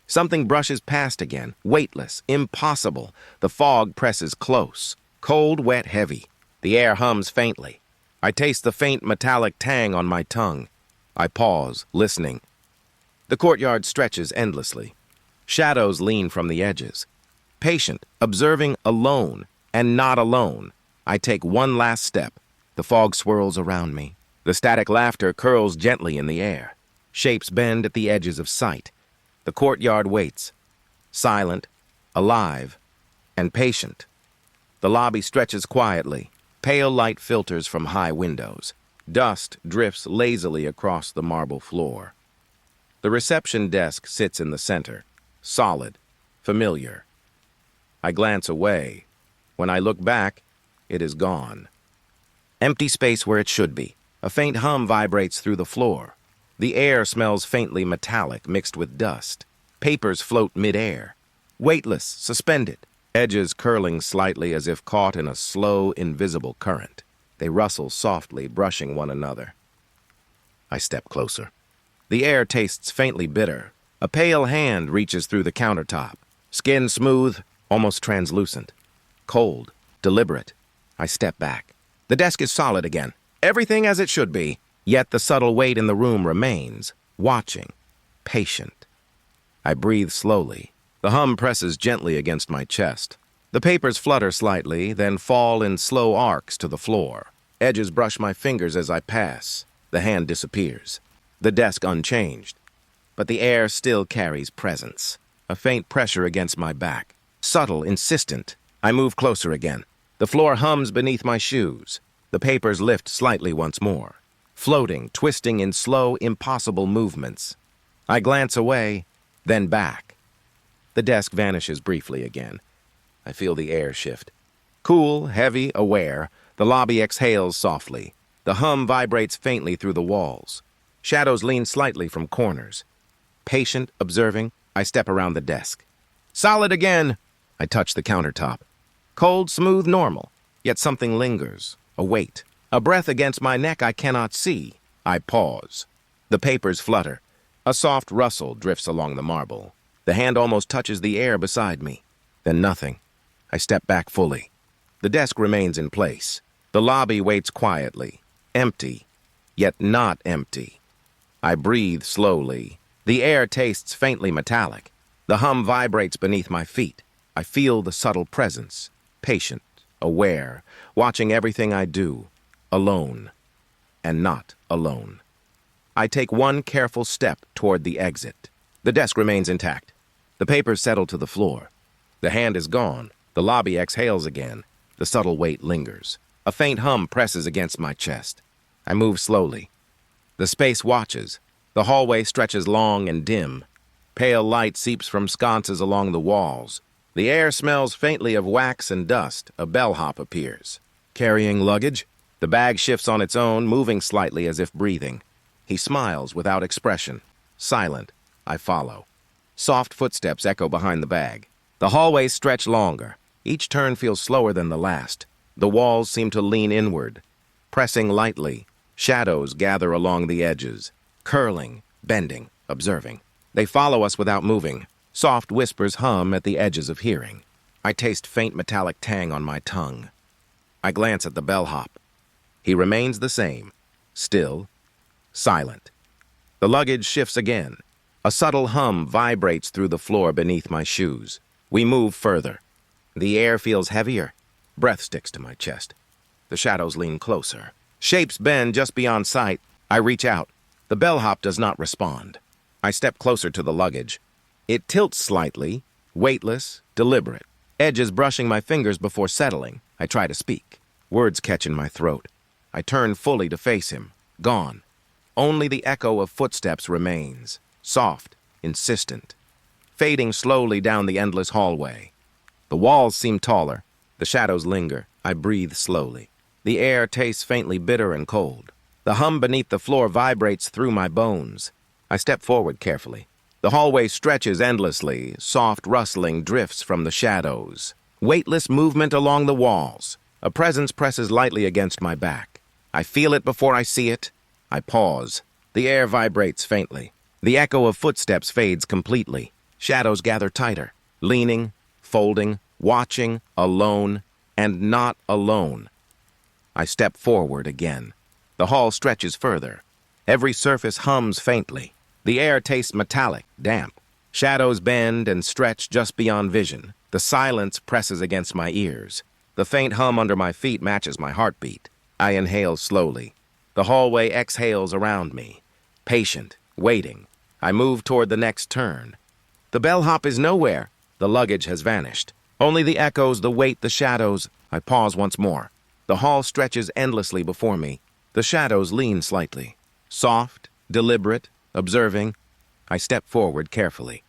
Something brushes past again, weightless, impossible. The fog presses close, cold, wet, heavy. The air hums faintly. I taste the faint metallic tang on my tongue. I pause, listening. The courtyard stretches endlessly. Shadows lean from the edges. Patient, observing, alone, and not alone. I take one last step. The fog swirls around me. The static laughter curls gently in the air. Shapes bend at the edges of sight. The courtyard waits. silent, alive, and patient. The lobby stretches quietly. Pale light filters from high windows. Dust drifts lazily across the marble floor. The reception desk sits in the center, solid, familiar. I glance away. When I look back, it is gone. Empty space where it should be. A faint hum vibrates through the floor. The air smells faintly metallic, mixed with dust. Papers float mid-air, weightless, suspended, edges curling slightly as if caught in a slow, invisible current. They rustle softly, brushing one another. I step closer. The air tastes faintly bitter. A pale hand reaches through the countertop. Skin smooth, almost translucent. Cold, deliberate. I step back. The desk is solid again. Everything as it should be. Yet the subtle weight in the room remains, watching, patient. I breathe slowly. The hum presses gently against my chest. The papers flutter slightly, then fall in slow arcs to the floor. Edges brush my fingers as I pass. The hand disappears. The desk unchanged. But the air still carries presence. A faint pressure against my back. Subtle, insistent. I move closer again. The floor hums beneath my shoes. The papers lift slightly once more. Floating, twisting in slow, impossible movements. I glance away, then back. The desk vanishes briefly again. I feel the air shift. Cool, heavy, aware, the lobby exhales softly. The hum vibrates faintly through the walls. Shadows lean slightly from corners. Patient, observing, I step around the desk. Solid again! I touch the countertop. Cold, smooth, normal. Yet something lingers, a weight. A breath against my neck I cannot see. I pause. The papers flutter. A soft rustle drifts along the marble. The hand almost touches the air beside me. Then nothing. I step back fully. The desk remains in place. The lobby waits quietly. Empty, yet not empty. I breathe slowly. The air tastes faintly metallic. The hum vibrates beneath my feet. I feel the subtle presence. Patient, aware, watching everything I do. Alone, and not alone. I take one careful step toward the exit. The desk remains intact. The papers settle to the floor. The hand is gone. The lobby exhales again. The subtle weight lingers. A faint hum presses against my chest. I move slowly. The space watches. The hallway stretches long and dim. Pale light seeps from sconces along the walls. The air smells faintly of wax and dust. A bellhop appears. Carrying luggage? The bag shifts on its own, moving slightly as if breathing. He smiles without expression. Silent, I follow. Soft footsteps echo behind the bag. The hallways stretch longer. Each turn feels slower than the last. The walls seem to lean inward. Pressing lightly, shadows gather along the edges. Curling, bending, observing. They follow us without moving. Soft whispers hum at the edges of hearing. I taste faint metallic tang on my tongue. I glance at the bellhop. He remains the same, still, silent. The luggage shifts again. A subtle hum vibrates through the floor beneath my shoes. We move further. The air feels heavier. Breath sticks to my chest. The shadows lean closer. Shapes bend just beyond sight. I reach out. The bellhop does not respond. I step closer to the luggage. It tilts slightly, weightless, deliberate. Edges brushing my fingers before settling. I try to speak. Words catch in my throat. I turn fully to face him. Gone. Only the echo of footsteps remains. Soft, insistent. Fading slowly down the endless hallway. The walls seem taller. The shadows linger. I breathe slowly. The air tastes faintly bitter and cold. The hum beneath the floor vibrates through my bones. I step forward carefully. The hallway stretches endlessly. Soft rustling drifts from the shadows. Weightless movement along the walls. A presence presses lightly against my back. I feel it before I see it. I pause. The air vibrates faintly. The echo of footsteps fades completely. Shadows gather tighter, leaning, folding, watching, alone, and not alone. I step forward again. The hall stretches further. Every surface hums faintly. The air tastes metallic, damp. Shadows bend and stretch just beyond vision. The silence presses against my ears. The faint hum under my feet matches my heartbeat. I inhale slowly. The hallway exhales around me. Patient, waiting. I move toward the next turn. The bellhop is nowhere. The luggage has vanished. Only the echoes, the weight, the shadows. I pause once more. The hall stretches endlessly before me. The shadows lean slightly. Soft, deliberate, observing. I step forward carefully.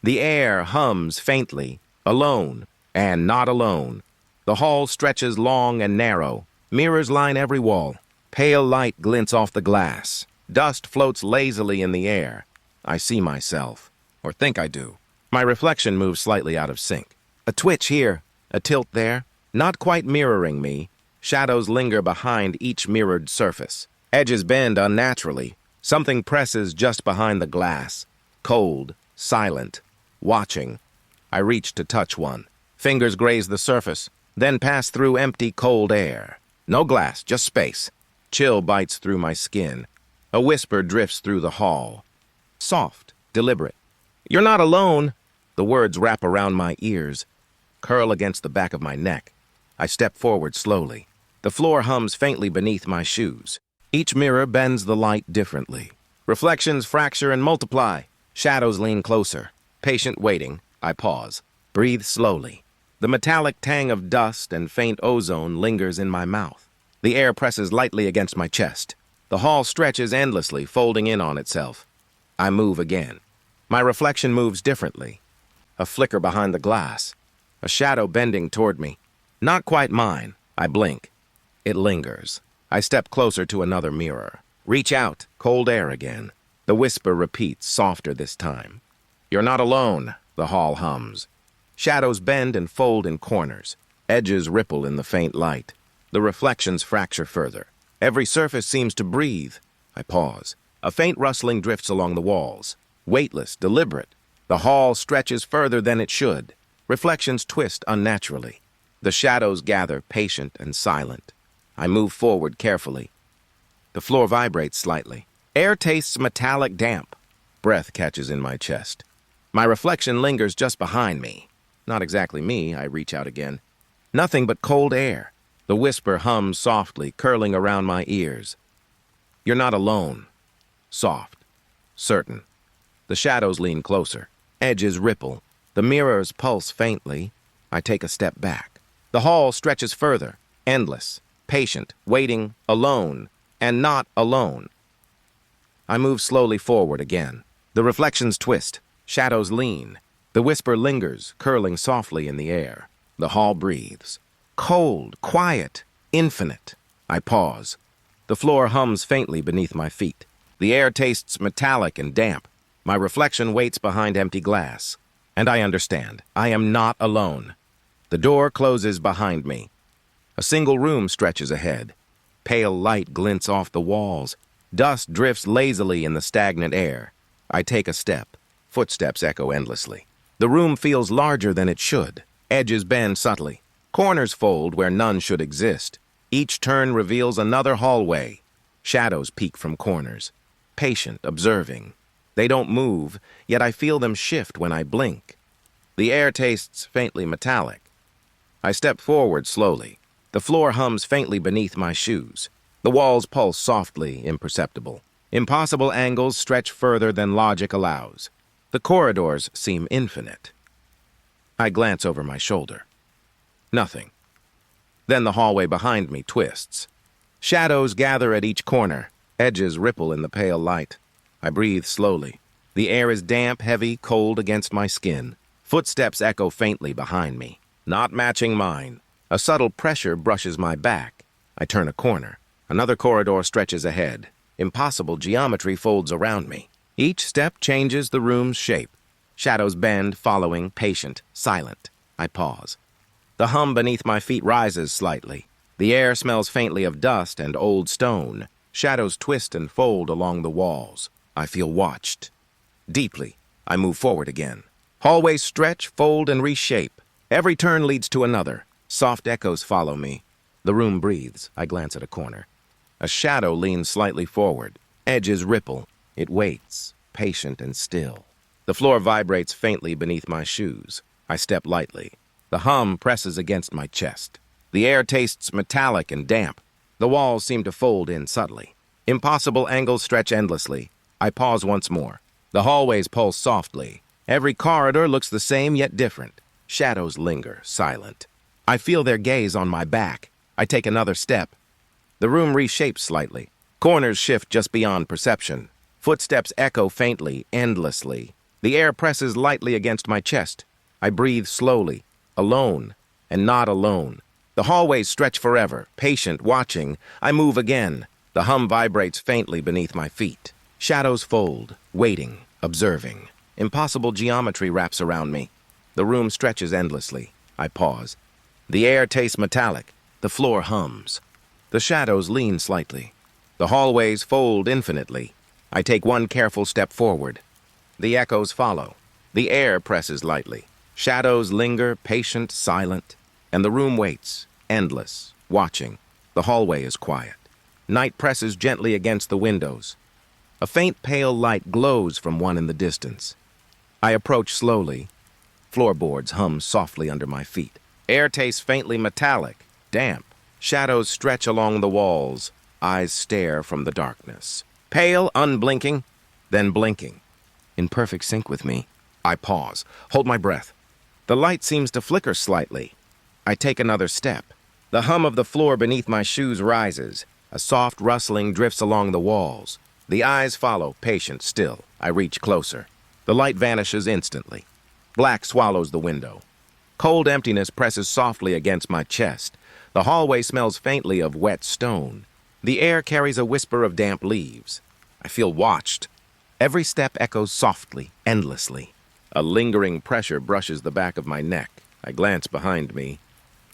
The air hums faintly, alone, and not alone. The hall stretches long and narrow. Mirrors line every wall. Pale light glints off the glass. Dust floats lazily in the air. I see myself, or think I do. My reflection moves slightly out of sync. A twitch here, a tilt there, not quite mirroring me. Shadows linger behind each mirrored surface. Edges bend unnaturally. Something presses just behind the glass. Cold, silent, watching. I reach to touch one. Fingers graze the surface, then pass through empty, cold air. No glass, just space. Chill bites through my skin. A whisper drifts through the hall. Soft, deliberate. "You're not alone." The words wrap around my ears, curl against the back of my neck. I step forward slowly. The floor hums faintly beneath my shoes. Each mirror bends the light differently. Reflections fracture and multiply. Shadows lean closer. Patient waiting, I pause. Breathe slowly. The metallic tang of dust and faint ozone lingers in my mouth. The air presses lightly against my chest. The hall stretches endlessly, folding in on itself. I move again. My reflection moves differently. A flicker behind the glass. A shadow bending toward me. Not quite mine. I blink. It lingers. I step closer to another mirror. Reach out. Cold air again. The whisper repeats, softer this time. "You're not alone," the hall hums. Shadows bend and fold in corners. Edges ripple in the faint light. The reflections fracture further. Every surface seems to breathe. I pause. A faint rustling drifts along the walls. Weightless, deliberate. The hall stretches further than it should. Reflections twist unnaturally. The shadows gather, patient and silent. I move forward carefully. The floor vibrates slightly. Air tastes metallic damp. Breath catches in my chest. My reflection lingers just behind me. Not exactly me, I reach out again. Nothing but cold air. The whisper hums softly, curling around my ears. "You're not alone." Soft. Certain. The shadows lean closer. Edges ripple. The mirrors pulse faintly. I take a step back. The hall stretches further. Endless. Patient. Waiting. Alone. And not alone. I move slowly forward again. The reflections twist. Shadows lean. The whisper lingers, curling softly in the air. The hall breathes. Cold, quiet, infinite. I pause. The floor hums faintly beneath my feet. The air tastes metallic and damp. My reflection waits behind empty glass. And I understand. I am not alone. The door closes behind me. A single room stretches ahead. Pale light glints off the walls. Dust drifts lazily in the stagnant air. I take a step. Footsteps echo endlessly. The room feels larger than it should. Edges bend subtly. Corners fold where none should exist. Each turn reveals another hallway. Shadows peek from corners. Patient, observing. They don't move, yet I feel them shift when I blink. The air tastes faintly metallic. I step forward slowly. The floor hums faintly beneath my shoes. The walls pulse softly, imperceptible. Impossible angles stretch further than logic allows. The corridors seem infinite. I glance over my shoulder. Nothing. Then the hallway behind me twists. Shadows gather at each corner. Edges ripple in the pale light. I breathe slowly. The air is damp, heavy, cold against my skin. Footsteps echo faintly behind me, not matching mine. A subtle pressure brushes my back. I turn a corner. Another corridor stretches ahead. Impossible geometry folds around me. Each step changes the room's shape. Shadows bend, following, patient, silent. I pause. The hum beneath my feet rises slightly. The air smells faintly of dust and old stone. Shadows twist and fold along the walls. I feel watched. Deeply, I move forward again. Hallways stretch, fold, and reshape. Every turn leads to another. Soft echoes follow me. The room breathes. I glance at a corner. A shadow leans slightly forward. Edges ripple. It waits, patient and still. The floor vibrates faintly beneath my shoes. I step lightly. The hum presses against my chest. The air tastes metallic and damp. The walls seem to fold in subtly. Impossible angles stretch endlessly. I pause once more. The hallways pulse softly. Every corridor looks the same yet different. Shadows linger, silent. I feel their gaze on my back. I take another step. The room reshapes slightly. Corners shift just beyond perception. Footsteps echo faintly, endlessly. The air presses lightly against my chest. I breathe slowly, alone, and not alone. The hallways stretch forever, patient, watching. I move again. The hum vibrates faintly beneath my feet. Shadows fold, waiting, observing. Impossible geometry wraps around me. The room stretches endlessly. I pause. The air tastes metallic. The floor hums. The shadows lean slightly. The hallways fold infinitely. I take one careful step forward. The echoes follow. The air presses lightly. Shadows linger, patient, silent. And the room waits, endless, watching. The hallway is quiet. Night presses gently against the windows. A faint pale light glows from one in the distance. I approach slowly. Floorboards hum softly under my feet. Air tastes faintly metallic, damp. Shadows stretch along the walls. Eyes stare from the darkness. Pale, unblinking, then blinking. In perfect sync with me. I pause, hold my breath. The light seems to flicker slightly. I take another step. The hum of the floor beneath my shoes rises. A soft rustling drifts along the walls. The eyes follow, patient, still. I reach closer. The light vanishes instantly. Black swallows the window. Cold emptiness presses softly against my chest. The hallway smells faintly of wet stone. The air carries a whisper of damp leaves. I feel watched. Every step echoes softly, endlessly. A lingering pressure brushes the back of my neck. I glance behind me.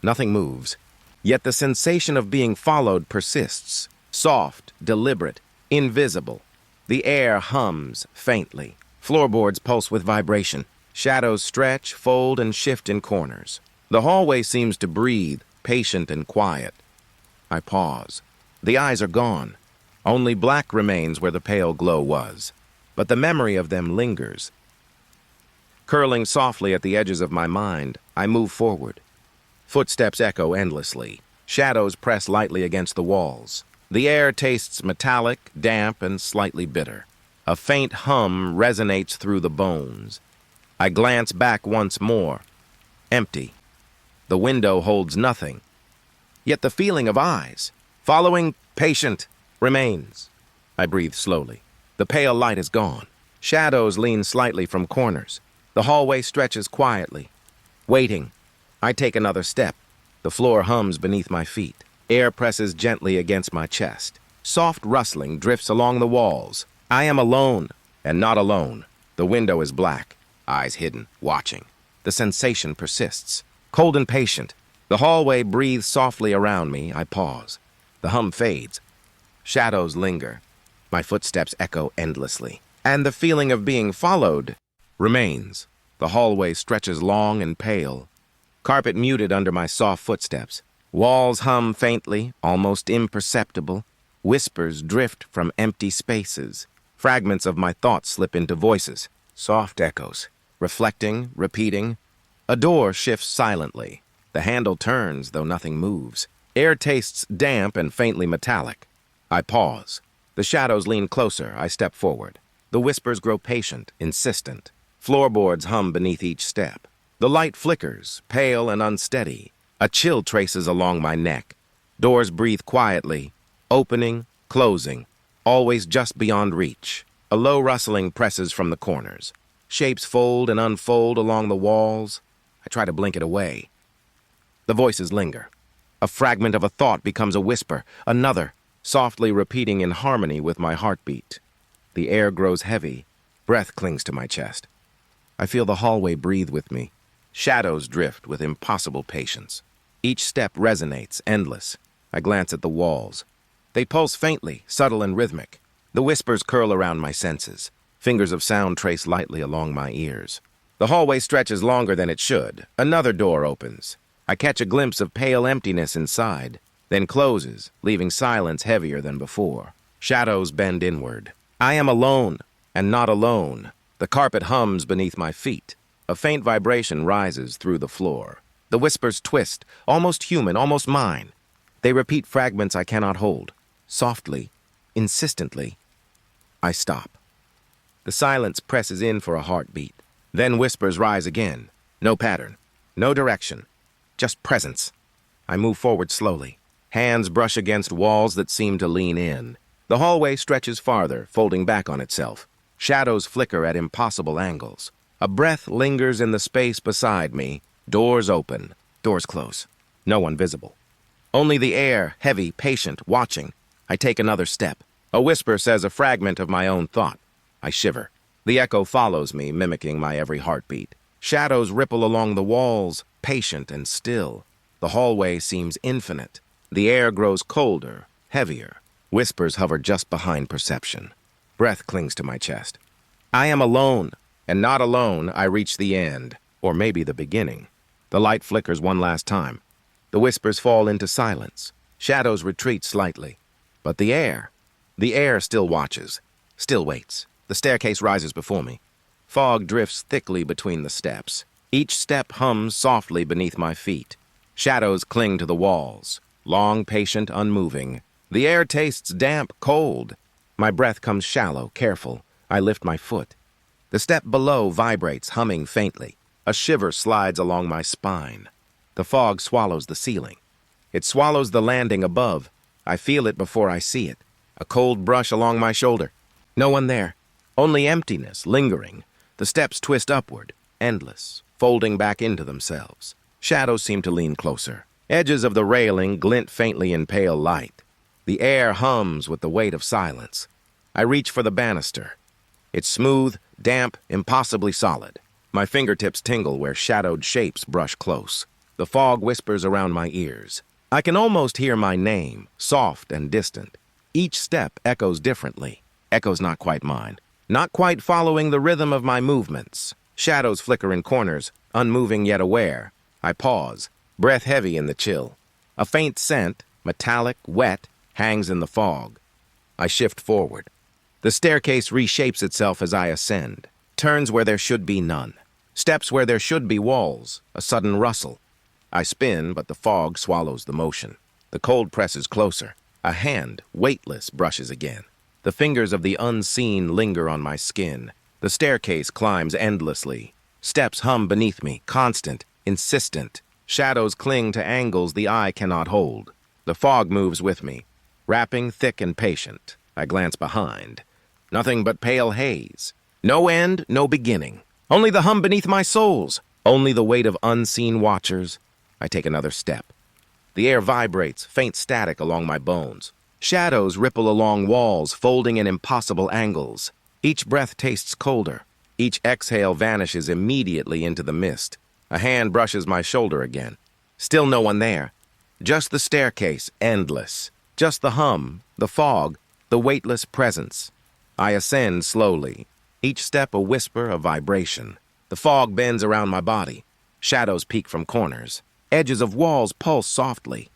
Nothing moves. Yet the sensation of being followed persists. Soft, deliberate, invisible. The air hums faintly. Floorboards pulse with vibration. Shadows stretch, fold, and shift in corners. The hallway seems to breathe, patient and quiet. I pause. The eyes are gone. Only black remains where the pale glow was. But the memory of them lingers. Curling softly at the edges of my mind, I move forward. Footsteps echo endlessly. Shadows press lightly against the walls. The air tastes metallic, damp, and slightly bitter. A faint hum resonates through the bones. I glance back once more. Empty. The window holds nothing. Yet the feeling of eyes, following, patient, remains. I breathe slowly. The pale light is gone. Shadows lean slightly from corners. The hallway stretches quietly. Waiting. I take another step. The floor hums beneath my feet. Air presses gently against my chest. Soft rustling drifts along the walls. I am alone, and not alone. The window is black. Eyes hidden, watching. The sensation persists. Cold and patient. The hallway breathes softly around me. I pause. The hum fades. Shadows linger. My footsteps echo endlessly. And the feeling of being followed remains. The hallway stretches long and pale. Carpet muted under my soft footsteps. Walls hum faintly, almost imperceptible. Whispers drift from empty spaces. Fragments of my thoughts slip into voices. Soft echoes. Reflecting, repeating. A door shifts silently. The handle turns, though nothing moves. Air tastes damp and faintly metallic. I pause. The shadows lean closer. I step forward. The whispers grow patient, insistent. Floorboards hum beneath each step. The light flickers, pale and unsteady. A chill traces along my neck. Doors breathe quietly, opening, closing, always just beyond reach. A low rustling presses from the corners. Shapes fold and unfold along the walls. I try to blink it away. The voices linger. A fragment of a thought becomes a whisper, another, softly repeating in harmony with my heartbeat. The air grows heavy. Breath clings to my chest. I feel the hallway breathe with me. Shadows drift with impossible patience. Each step resonates, endless. I glance at the walls. They pulse faintly, subtle and rhythmic. The whispers curl around my senses. Fingers of sound trace lightly along my ears. The hallway stretches longer than it should. Another door opens. I catch a glimpse of pale emptiness inside, then closes, leaving silence heavier than before. Shadows bend inward. I am alone, and not alone. The carpet hums beneath my feet. A faint vibration rises through the floor. The whispers twist, almost human, almost mine. They repeat fragments I cannot hold. Softly, insistently, I stop. The silence presses in for a heartbeat. Then whispers rise again. No pattern, no direction, just presence. I move forward slowly. Hands brush against walls that seem to lean in. The hallway stretches farther, folding back on itself. Shadows flicker at impossible angles. A breath lingers in the space beside me. Doors open. Doors close. No one visible. Only the air, heavy, patient, watching. I take another step. A whisper says a fragment of my own thought. I shiver. The echo follows me, mimicking my every heartbeat. Shadows ripple along the walls, patient and still. The hallway seems infinite. The air grows colder, heavier. Whispers hover just behind perception. Breath clings to my chest. I am alone, and not alone I reach the end, or maybe the beginning. The light flickers one last time. The whispers fall into silence. Shadows retreat slightly. But the air still watches, still waits. The staircase rises before me. Fog drifts thickly between the steps. Each step hums softly beneath my feet. Shadows cling to the walls, long, patient, unmoving. The air tastes damp, cold. My breath comes shallow, careful. I lift my foot. The step below vibrates, humming faintly. A shiver slides along my spine. The fog swallows the ceiling. It swallows the landing above. I feel it before I see it. A cold brush along my shoulder. No one there. Only emptiness, lingering. The steps twist upward, endless, folding back into themselves. Shadows seem to lean closer. Edges of the railing glint faintly in pale light. The air hums with the weight of silence. I reach for the banister. It's smooth, damp, impossibly solid. My fingertips tingle where shadowed shapes brush close. The fog whispers around my ears. I can almost hear my name, soft and distant. Each step echoes differently. Echoes not quite mine. Not quite following the rhythm of my movements. Shadows flicker in corners, unmoving yet aware. I pause, breath heavy in the chill. A faint scent, metallic, wet, hangs in the fog. I shift forward. The staircase reshapes itself as I ascend. Turns where there should be none. Steps where there should be walls. A sudden rustle. I spin, but the fog swallows the motion. The cold presses closer. A hand, weightless, brushes again. The fingers of the unseen linger on my skin. The staircase climbs endlessly. Steps hum beneath me, constant, insistent. Shadows cling to angles the eye cannot hold. The fog moves with me, wrapping thick and patient. I glance behind. Nothing but pale haze. No end, no beginning. Only the hum beneath my soles. Only the weight of unseen watchers. I take another step. The air vibrates, faint static along my bones. Shadows ripple along walls, folding in impossible angles. Each breath tastes colder. Each exhale vanishes immediately into the mist. A hand brushes my shoulder again. Still no one there. Just the staircase, endless. Just the hum, the fog, the weightless presence. I ascend slowly. Each step a whisper, a vibration. The fog bends around my body. Shadows peek from corners. Edges of walls pulse softly.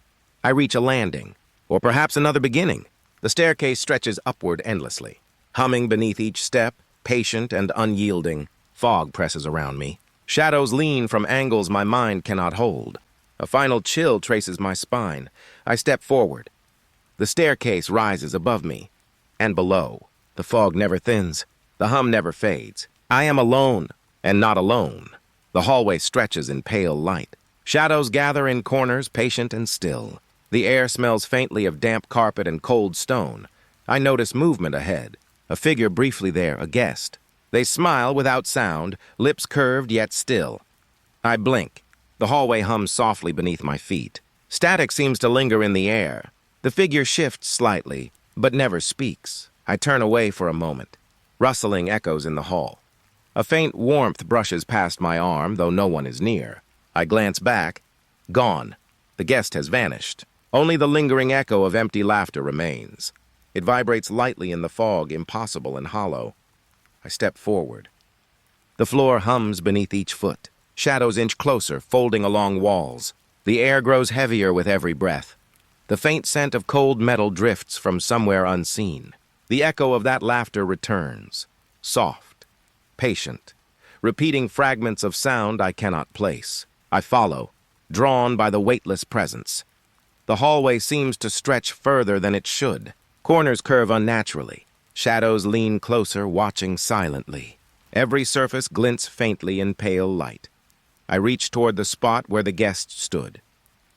I reach a landing, or perhaps another beginning. The staircase stretches upward endlessly. Humming beneath each step, patient and unyielding. Fog presses around me. Shadows lean from angles my mind cannot hold. A final chill traces my spine. I step forward. The staircase rises above me and below. The fog never thins. The hum never fades. I am alone, and not alone. The hallway stretches in pale light. Shadows gather in corners, patient and still. The air smells faintly of damp carpet and cold stone. I notice movement ahead. A figure briefly there, a guest. They smile without sound, lips curved yet still. I blink. The hallway hums softly beneath my feet. Static seems to linger in the air. The figure shifts slightly, but never speaks. I turn away for a moment. Rustling echoes in the hall. A faint warmth brushes past my arm, though no one is near. I glance back. Gone. The guest has vanished. Only the lingering echo of empty laughter remains. It vibrates lightly in the fog, impossible and hollow. I step forward. The floor hums beneath each foot. Shadows inch closer, folding along walls. The air grows heavier with every breath. The faint scent of cold metal drifts from somewhere unseen. The echo of that laughter returns, soft, patient, repeating fragments of sound I cannot place. I follow, drawn by the weightless presence. The hallway seems to stretch further than it should. Corners curve unnaturally. Shadows lean closer, watching silently. Every surface glints faintly in pale light. I reach toward the spot where the guest stood.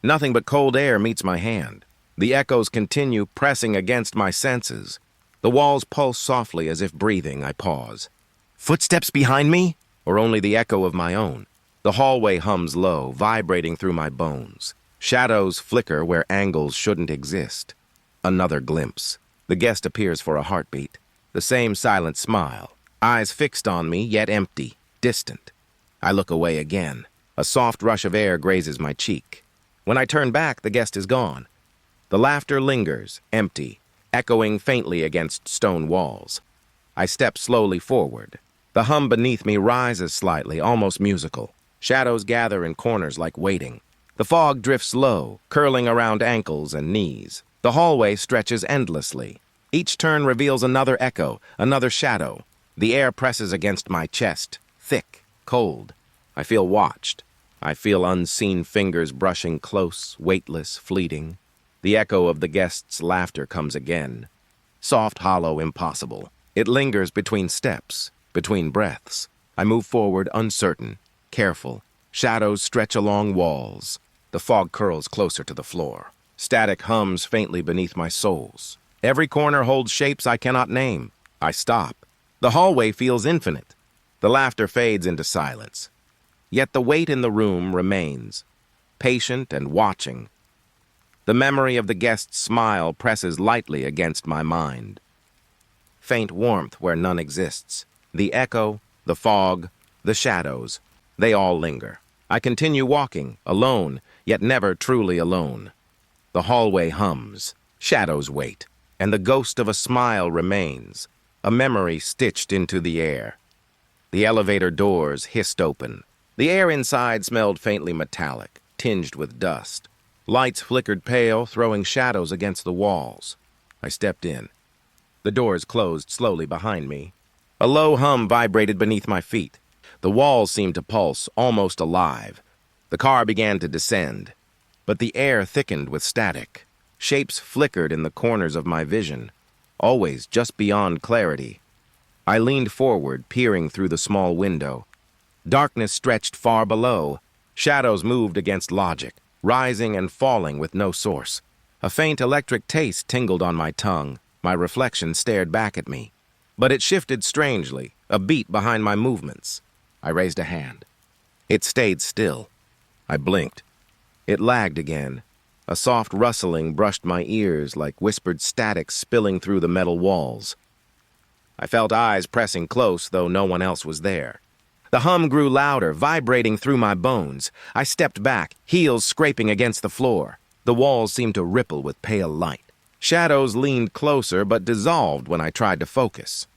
Nothing but cold air meets my hand. The echoes continue pressing against my senses. The walls pulse softly as if breathing. I pause. Footsteps behind me? Or only the echo of my own? The hallway hums low, vibrating through my bones. Shadows flicker where angles shouldn't exist. Another glimpse. The guest appears for a heartbeat. The same silent smile. Eyes fixed on me, yet empty, distant. I look away again. A soft rush of air grazes my cheek. When I turn back, the guest is gone. The laughter lingers, empty, echoing faintly against stone walls. I step slowly forward. The hum beneath me rises slightly, almost musical. Shadows gather in corners like waiting. The fog drifts low, curling around ankles and knees. The hallway stretches endlessly. Each turn reveals another echo, another shadow. The air presses against my chest, thick, cold. I feel watched. I feel unseen fingers brushing close, weightless, fleeting. The echo of the guest's laughter comes again. Soft, hollow, impossible. It lingers between steps, between breaths. I move forward, uncertain, careful. Shadows stretch along walls. The fog curls closer to the floor. Static hums faintly beneath my soles. Every corner holds shapes I cannot name. I stop. The hallway feels infinite. The laughter fades into silence. Yet the weight in the room remains, patient and watching. The memory of the guest's smile presses lightly against my mind. Faint warmth where none exists. The echo, the fog, the shadows, they all linger. I continue walking, alone, yet never truly alone. The hallway hums, shadows wait, and the ghost of a smile remains, a memory stitched into the air. The elevator doors hissed open. The air inside smelled faintly metallic, tinged with dust. Lights flickered pale, throwing shadows against the walls. I stepped in. The doors closed slowly behind me. A low hum vibrated beneath my feet. The walls seemed to pulse, almost alive. The car began to descend, but the air thickened with static. Shapes flickered in the corners of my vision, always just beyond clarity. I leaned forward, peering through the small window. Darkness stretched far below. Shadows moved against logic, rising and falling with no source. A faint electric taste tingled on my tongue. My reflection stared back at me. But it shifted strangely, a beat behind my movements. I raised a hand. It stayed still. I blinked. It lagged again. A soft rustling brushed my ears like whispered static spilling through the metal walls. I felt eyes pressing close, though no one else was there. The hum grew louder, vibrating through my bones. I stepped back, heels scraping against the floor. The walls seemed to ripple with pale light. Shadows leaned closer but dissolved when I tried to focus.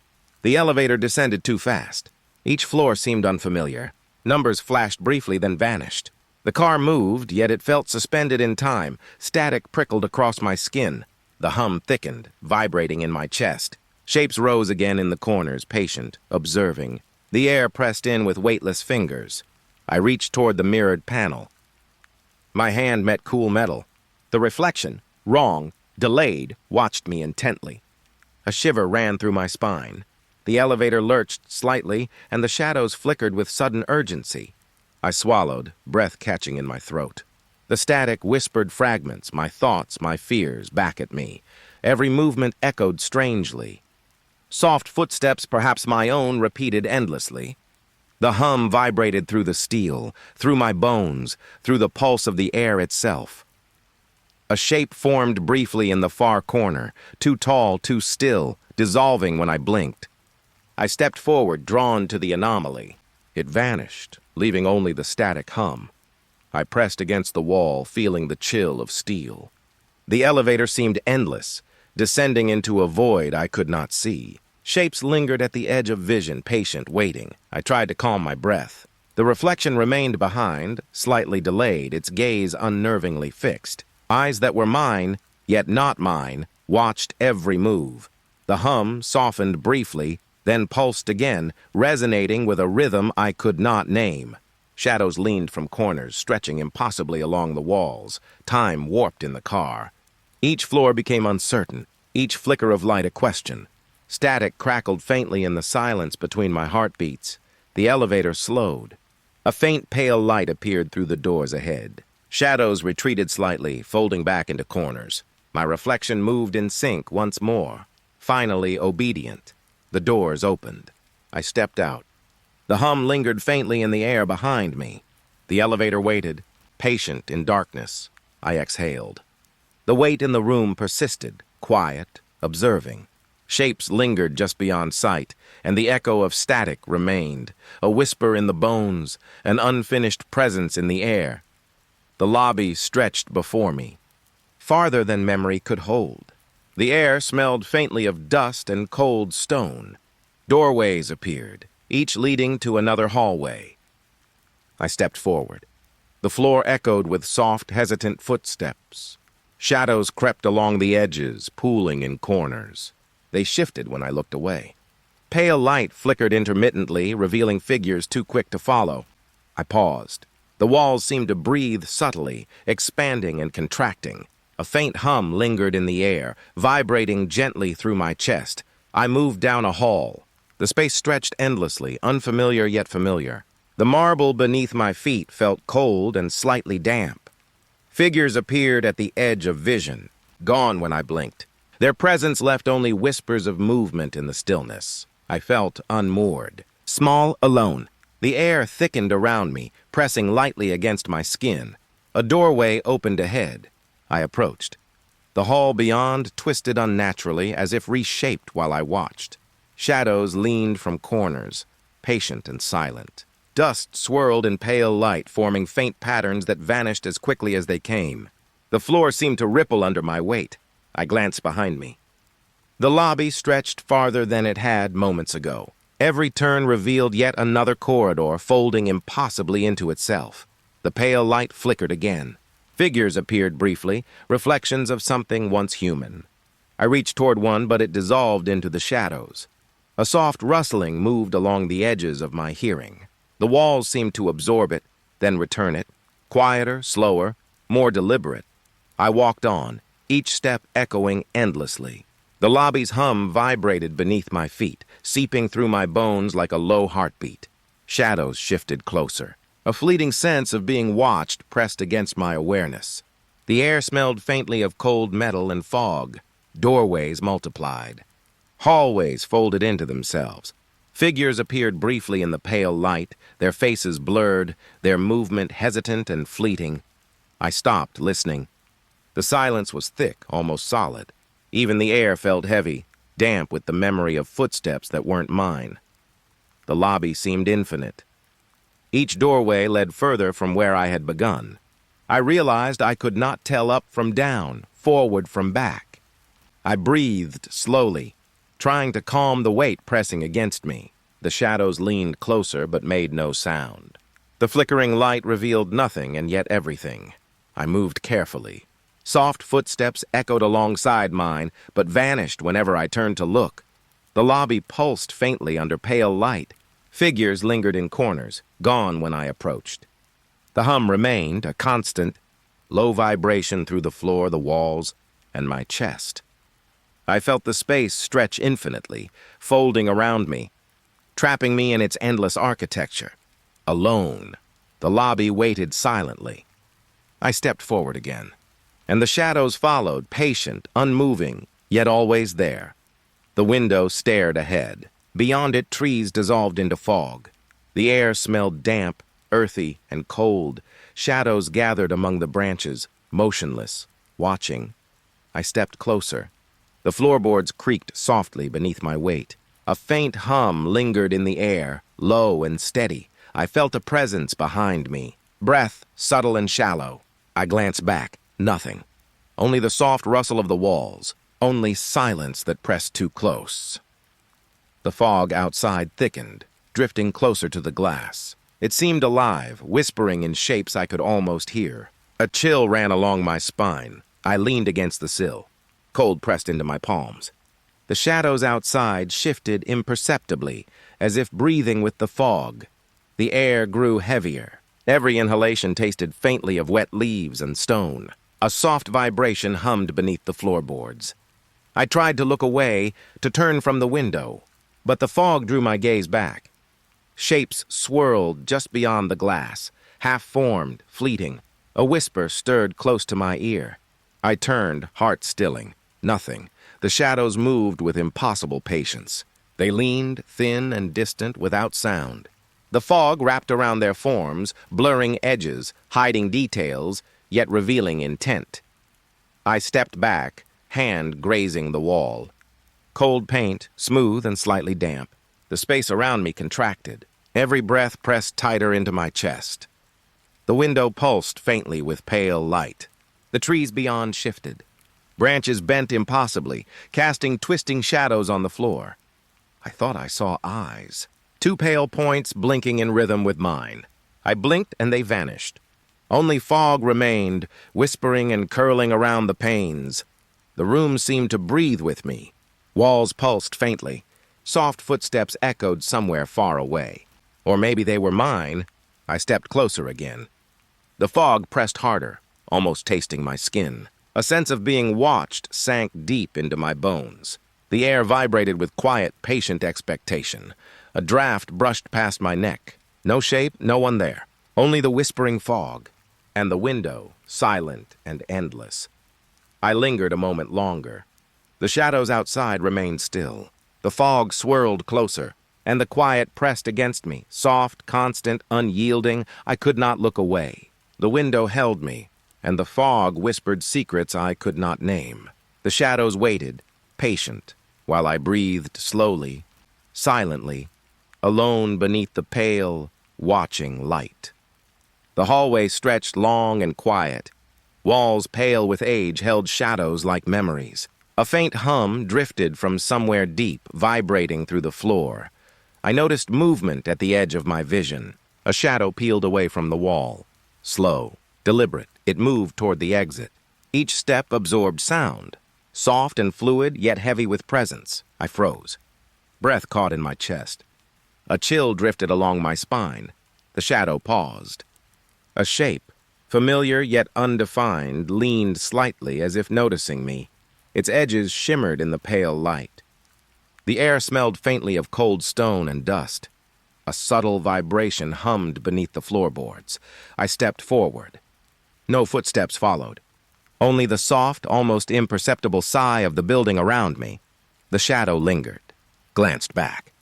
The elevator descended too fast. Each floor seemed unfamiliar. Numbers flashed briefly, then vanished. The car moved, yet it felt suspended in time. Static prickled across my skin. The hum thickened, vibrating in my chest. Shapes rose again in the corners, patient, observing. The air pressed in with weightless fingers. I reached toward the mirrored panel. My hand met cool metal. The reflection, wrong, delayed, watched me intently. A shiver ran through my spine. The elevator lurched slightly, and the shadows flickered with sudden urgency. I swallowed, breath catching in my throat. The static whispered fragments, my thoughts, my fears, back at me. Every movement echoed strangely. Soft footsteps, perhaps my own, repeated endlessly. The hum vibrated through the steel, through my bones, through the pulse of the air itself. A shape formed briefly in the far corner, too tall, too still, dissolving when I blinked. I stepped forward, drawn to the anomaly. It vanished, leaving only the static hum. I pressed against the wall, feeling the chill of steel. The elevator seemed endless, descending into a void I could not see. Shapes lingered at the edge of vision, patient, waiting. I tried to calm my breath. The reflection remained behind, slightly delayed, its gaze unnervingly fixed. Eyes that were mine, yet not mine, watched every move. The hum softened briefly, then pulsed again, resonating with a rhythm I could not name. Shadows leaned from corners, stretching impossibly along the walls. Time warped in the car. Each floor became uncertain, each flicker of light a question. Static crackled faintly in the silence between my heartbeats. The elevator slowed. A faint pale light appeared through the doors ahead. Shadows retreated slightly, folding back into corners. My reflection moved in sync once more, finally obedient. The doors opened. I stepped out. The hum lingered faintly in the air behind me. The elevator waited, patient in darkness. I exhaled. The wait in the room persisted, quiet, observing. Shapes lingered just beyond sight, and the echo of static remained, a whisper in the bones, an unfinished presence in the air. The lobby stretched before me, farther than memory could hold. The air smelled faintly of dust and cold stone. Doorways appeared, each leading to another hallway. I stepped forward. The floor echoed with soft, hesitant footsteps. Shadows crept along the edges, pooling in corners. They shifted when I looked away. Pale light flickered intermittently, revealing figures too quick to follow. I paused. The walls seemed to breathe subtly, expanding and contracting. A faint hum lingered in the air, vibrating gently through my chest. I moved down a hall. The space stretched endlessly, unfamiliar yet familiar. The marble beneath my feet felt cold and slightly damp. Figures appeared at the edge of vision, gone when I blinked. Their presence left only whispers of movement in the stillness. I felt unmoored, small, alone. The air thickened around me, pressing lightly against my skin. A doorway opened ahead. I approached. The hall beyond twisted unnaturally, as if reshaped while I watched. Shadows leaned from corners, patient and silent. Dust swirled in pale light, forming faint patterns that vanished as quickly as they came. The floor seemed to ripple under my weight. I glanced behind me. The lobby stretched farther than it had moments ago. Every turn revealed yet another corridor, folding impossibly into itself. The pale light flickered again. Figures appeared briefly, reflections of something once human. I reached toward one, but it dissolved into the shadows. A soft rustling moved along the edges of my hearing. The walls seemed to absorb it, then return it. Quieter, slower, more deliberate. I walked on, each step echoing endlessly. The lobby's hum vibrated beneath my feet, seeping through my bones like a low heartbeat. Shadows shifted closer. A fleeting sense of being watched pressed against my awareness. The air smelled faintly of cold metal and fog. Doorways multiplied. Hallways folded into themselves. Figures appeared briefly in the pale light, their faces blurred, their movement hesitant and fleeting. I stopped, listening. The silence was thick, almost solid. Even the air felt heavy, damp with the memory of footsteps that weren't mine. The lobby seemed infinite. Each doorway led further from where I had begun. I realized I could not tell up from down, forward from back. I breathed slowly, trying to calm the weight pressing against me. The shadows leaned closer but made no sound. The flickering light revealed nothing and yet everything. I moved carefully. Soft footsteps echoed alongside mine, but vanished whenever I turned to look. The lobby pulsed faintly under pale light. Figures lingered in corners, gone when I approached. The hum remained, a constant, low vibration through the floor, the walls, and my chest. I felt the space stretch infinitely, folding around me, trapping me in its endless architecture. Alone, the lobby waited silently. I stepped forward again, and the shadows followed, patient, unmoving, yet always there. The window stared ahead. Beyond it, trees dissolved into fog. The air smelled damp, earthy, and cold. Shadows gathered among the branches, motionless, watching. I stepped closer. The floorboards creaked softly beneath my weight. A faint hum lingered in the air, low and steady. I felt a presence behind me. Breath, subtle and shallow. I glanced back. Nothing. Only the soft rustle of the walls. Only silence that pressed too close. The fog outside thickened, drifting closer to the glass. It seemed alive, whispering in shapes I could almost hear. A chill ran along my spine. I leaned against the sill. Cold pressed into my palms. The shadows outside shifted imperceptibly, as if breathing with the fog. The air grew heavier. Every inhalation tasted faintly of wet leaves and stone. A soft vibration hummed beneath the floorboards. I tried to look away, to turn from the window, but the fog drew my gaze back. Shapes swirled just beyond the glass, half-formed, fleeting. A whisper stirred close to my ear. I turned, heart stilling. Nothing. The shadows moved with impossible patience. They leaned, thin and distant, without sound. The fog wrapped around their forms, blurring edges, hiding details, yet revealing intent. I stepped back, hand grazing the wall. Cold paint, smooth and slightly damp. The space around me contracted. Every breath pressed tighter into my chest. The window pulsed faintly with pale light. The trees beyond shifted. Branches bent impossibly, casting twisting shadows on the floor. I thought I saw eyes. 2 pale points blinking in rhythm with mine. I blinked and they vanished. Only fog remained, whispering and curling around the panes. The room seemed to breathe with me. Walls pulsed faintly. Soft footsteps echoed somewhere far away. Or maybe they were mine. I stepped closer again. The fog pressed harder, almost tasting my skin. A sense of being watched sank deep into my bones. The air vibrated with quiet, patient expectation. A draft brushed past my neck. No shape, no one there. Only the whispering fog. And the window, silent and endless. I lingered a moment longer. The shadows outside remained still. The fog swirled closer, and the quiet pressed against me, soft, constant, unyielding. I could not look away. The window held me, and the fog whispered secrets I could not name. The shadows waited, patient, while I breathed slowly, silently, alone beneath the pale, watching light. The hallway stretched long and quiet. Walls pale with age held shadows like memories. A faint hum drifted from somewhere deep, vibrating through the floor. I noticed movement at the edge of my vision. A shadow peeled away from the wall. Slow, deliberate, it moved toward the exit. Each step absorbed sound. Soft and fluid, yet heavy with presence. I froze. Breath caught in my chest. A chill drifted along my spine. The shadow paused. A shape, familiar yet undefined, leaned slightly as if noticing me. Its edges shimmered in the pale light. The air smelled faintly of cold stone and dust. A subtle vibration hummed beneath the floorboards. I stepped forward. No footsteps followed. Only the soft, almost imperceptible sigh of the building around me. The shadow lingered, glanced back.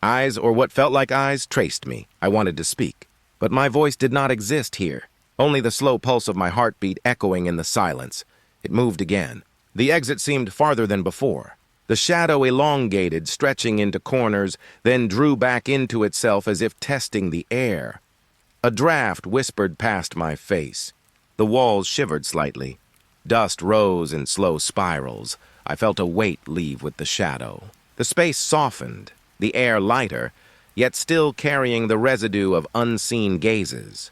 Eyes, or what felt like eyes, traced me. I wanted to speak, but my voice did not exist here. Only the slow pulse of my heartbeat echoing in the silence. It moved again. The exit seemed farther than before. The shadow elongated, stretching into corners, then drew back into itself as if testing the air. A draft whispered past my face. The walls shivered slightly. Dust rose in slow spirals. I felt a weight leave with the shadow. The space softened, the air lighter, yet still carrying the residue of unseen gazes.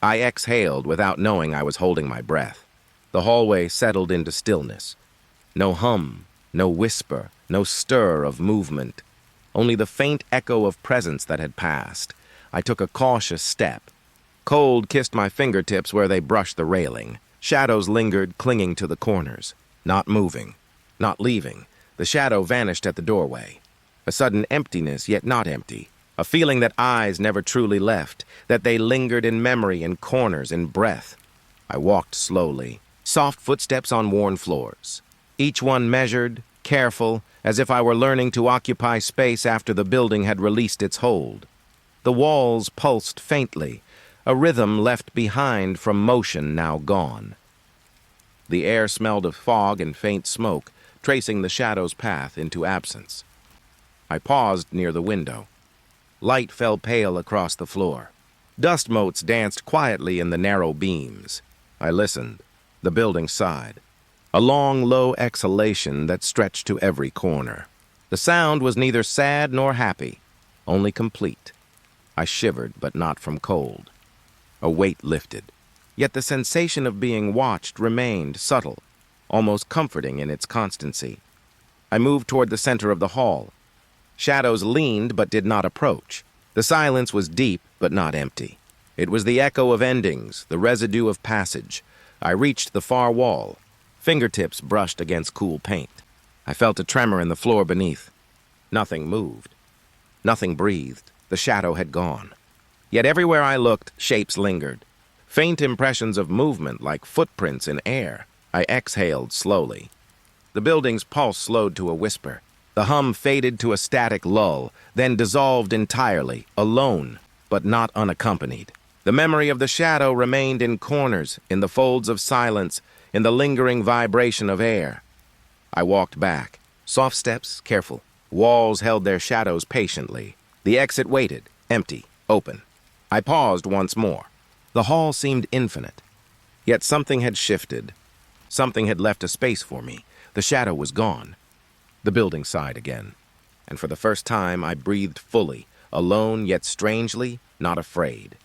I exhaled without knowing I was holding my breath. The hallway settled into stillness. No hum, no whisper, no stir of movement. Only the faint echo of presence that had passed. I took a cautious step. Cold kissed my fingertips where they brushed the railing. Shadows lingered, clinging to the corners. Not moving, not leaving. The shadow vanished at the doorway. A sudden emptiness, yet not empty. A feeling that eyes never truly left, that they lingered in memory, in corners, in breath. I walked slowly. Soft footsteps on worn floors. Each one measured, careful, as if I were learning to occupy space after the building had released its hold. The walls pulsed faintly, a rhythm left behind from motion now gone. The air smelled of fog and faint smoke, tracing the shadow's path into absence. I paused near the window. Light fell pale across the floor. Dust motes danced quietly in the narrow beams. I listened. The building sighed. A long, low exhalation that stretched to every corner. The sound was neither sad nor happy, only complete. I shivered, but not from cold. A weight lifted. Yet the sensation of being watched remained subtle, almost comforting in its constancy. I moved toward the center of the hall. Shadows leaned but did not approach. The silence was deep but not empty. It was the echo of endings, the residue of passage. I reached the far wall. Fingertips brushed against cool paint. I felt a tremor in the floor beneath. Nothing moved. Nothing breathed. The shadow had gone. Yet everywhere I looked, shapes lingered. Faint impressions of movement like footprints in air. I exhaled slowly. The building's pulse slowed to a whisper. The hum faded to a static lull, then dissolved entirely, alone, but not unaccompanied. The memory of the shadow remained in corners, in the folds of silence, in the lingering vibration of air. I walked back. Soft steps, careful. Walls held their shadows patiently. The exit waited, empty, open. I paused once more. The hall seemed infinite. Yet something had shifted. Something had left a space for me. The shadow was gone. The building sighed again. And for the first time, I breathed fully, alone yet strangely not afraid.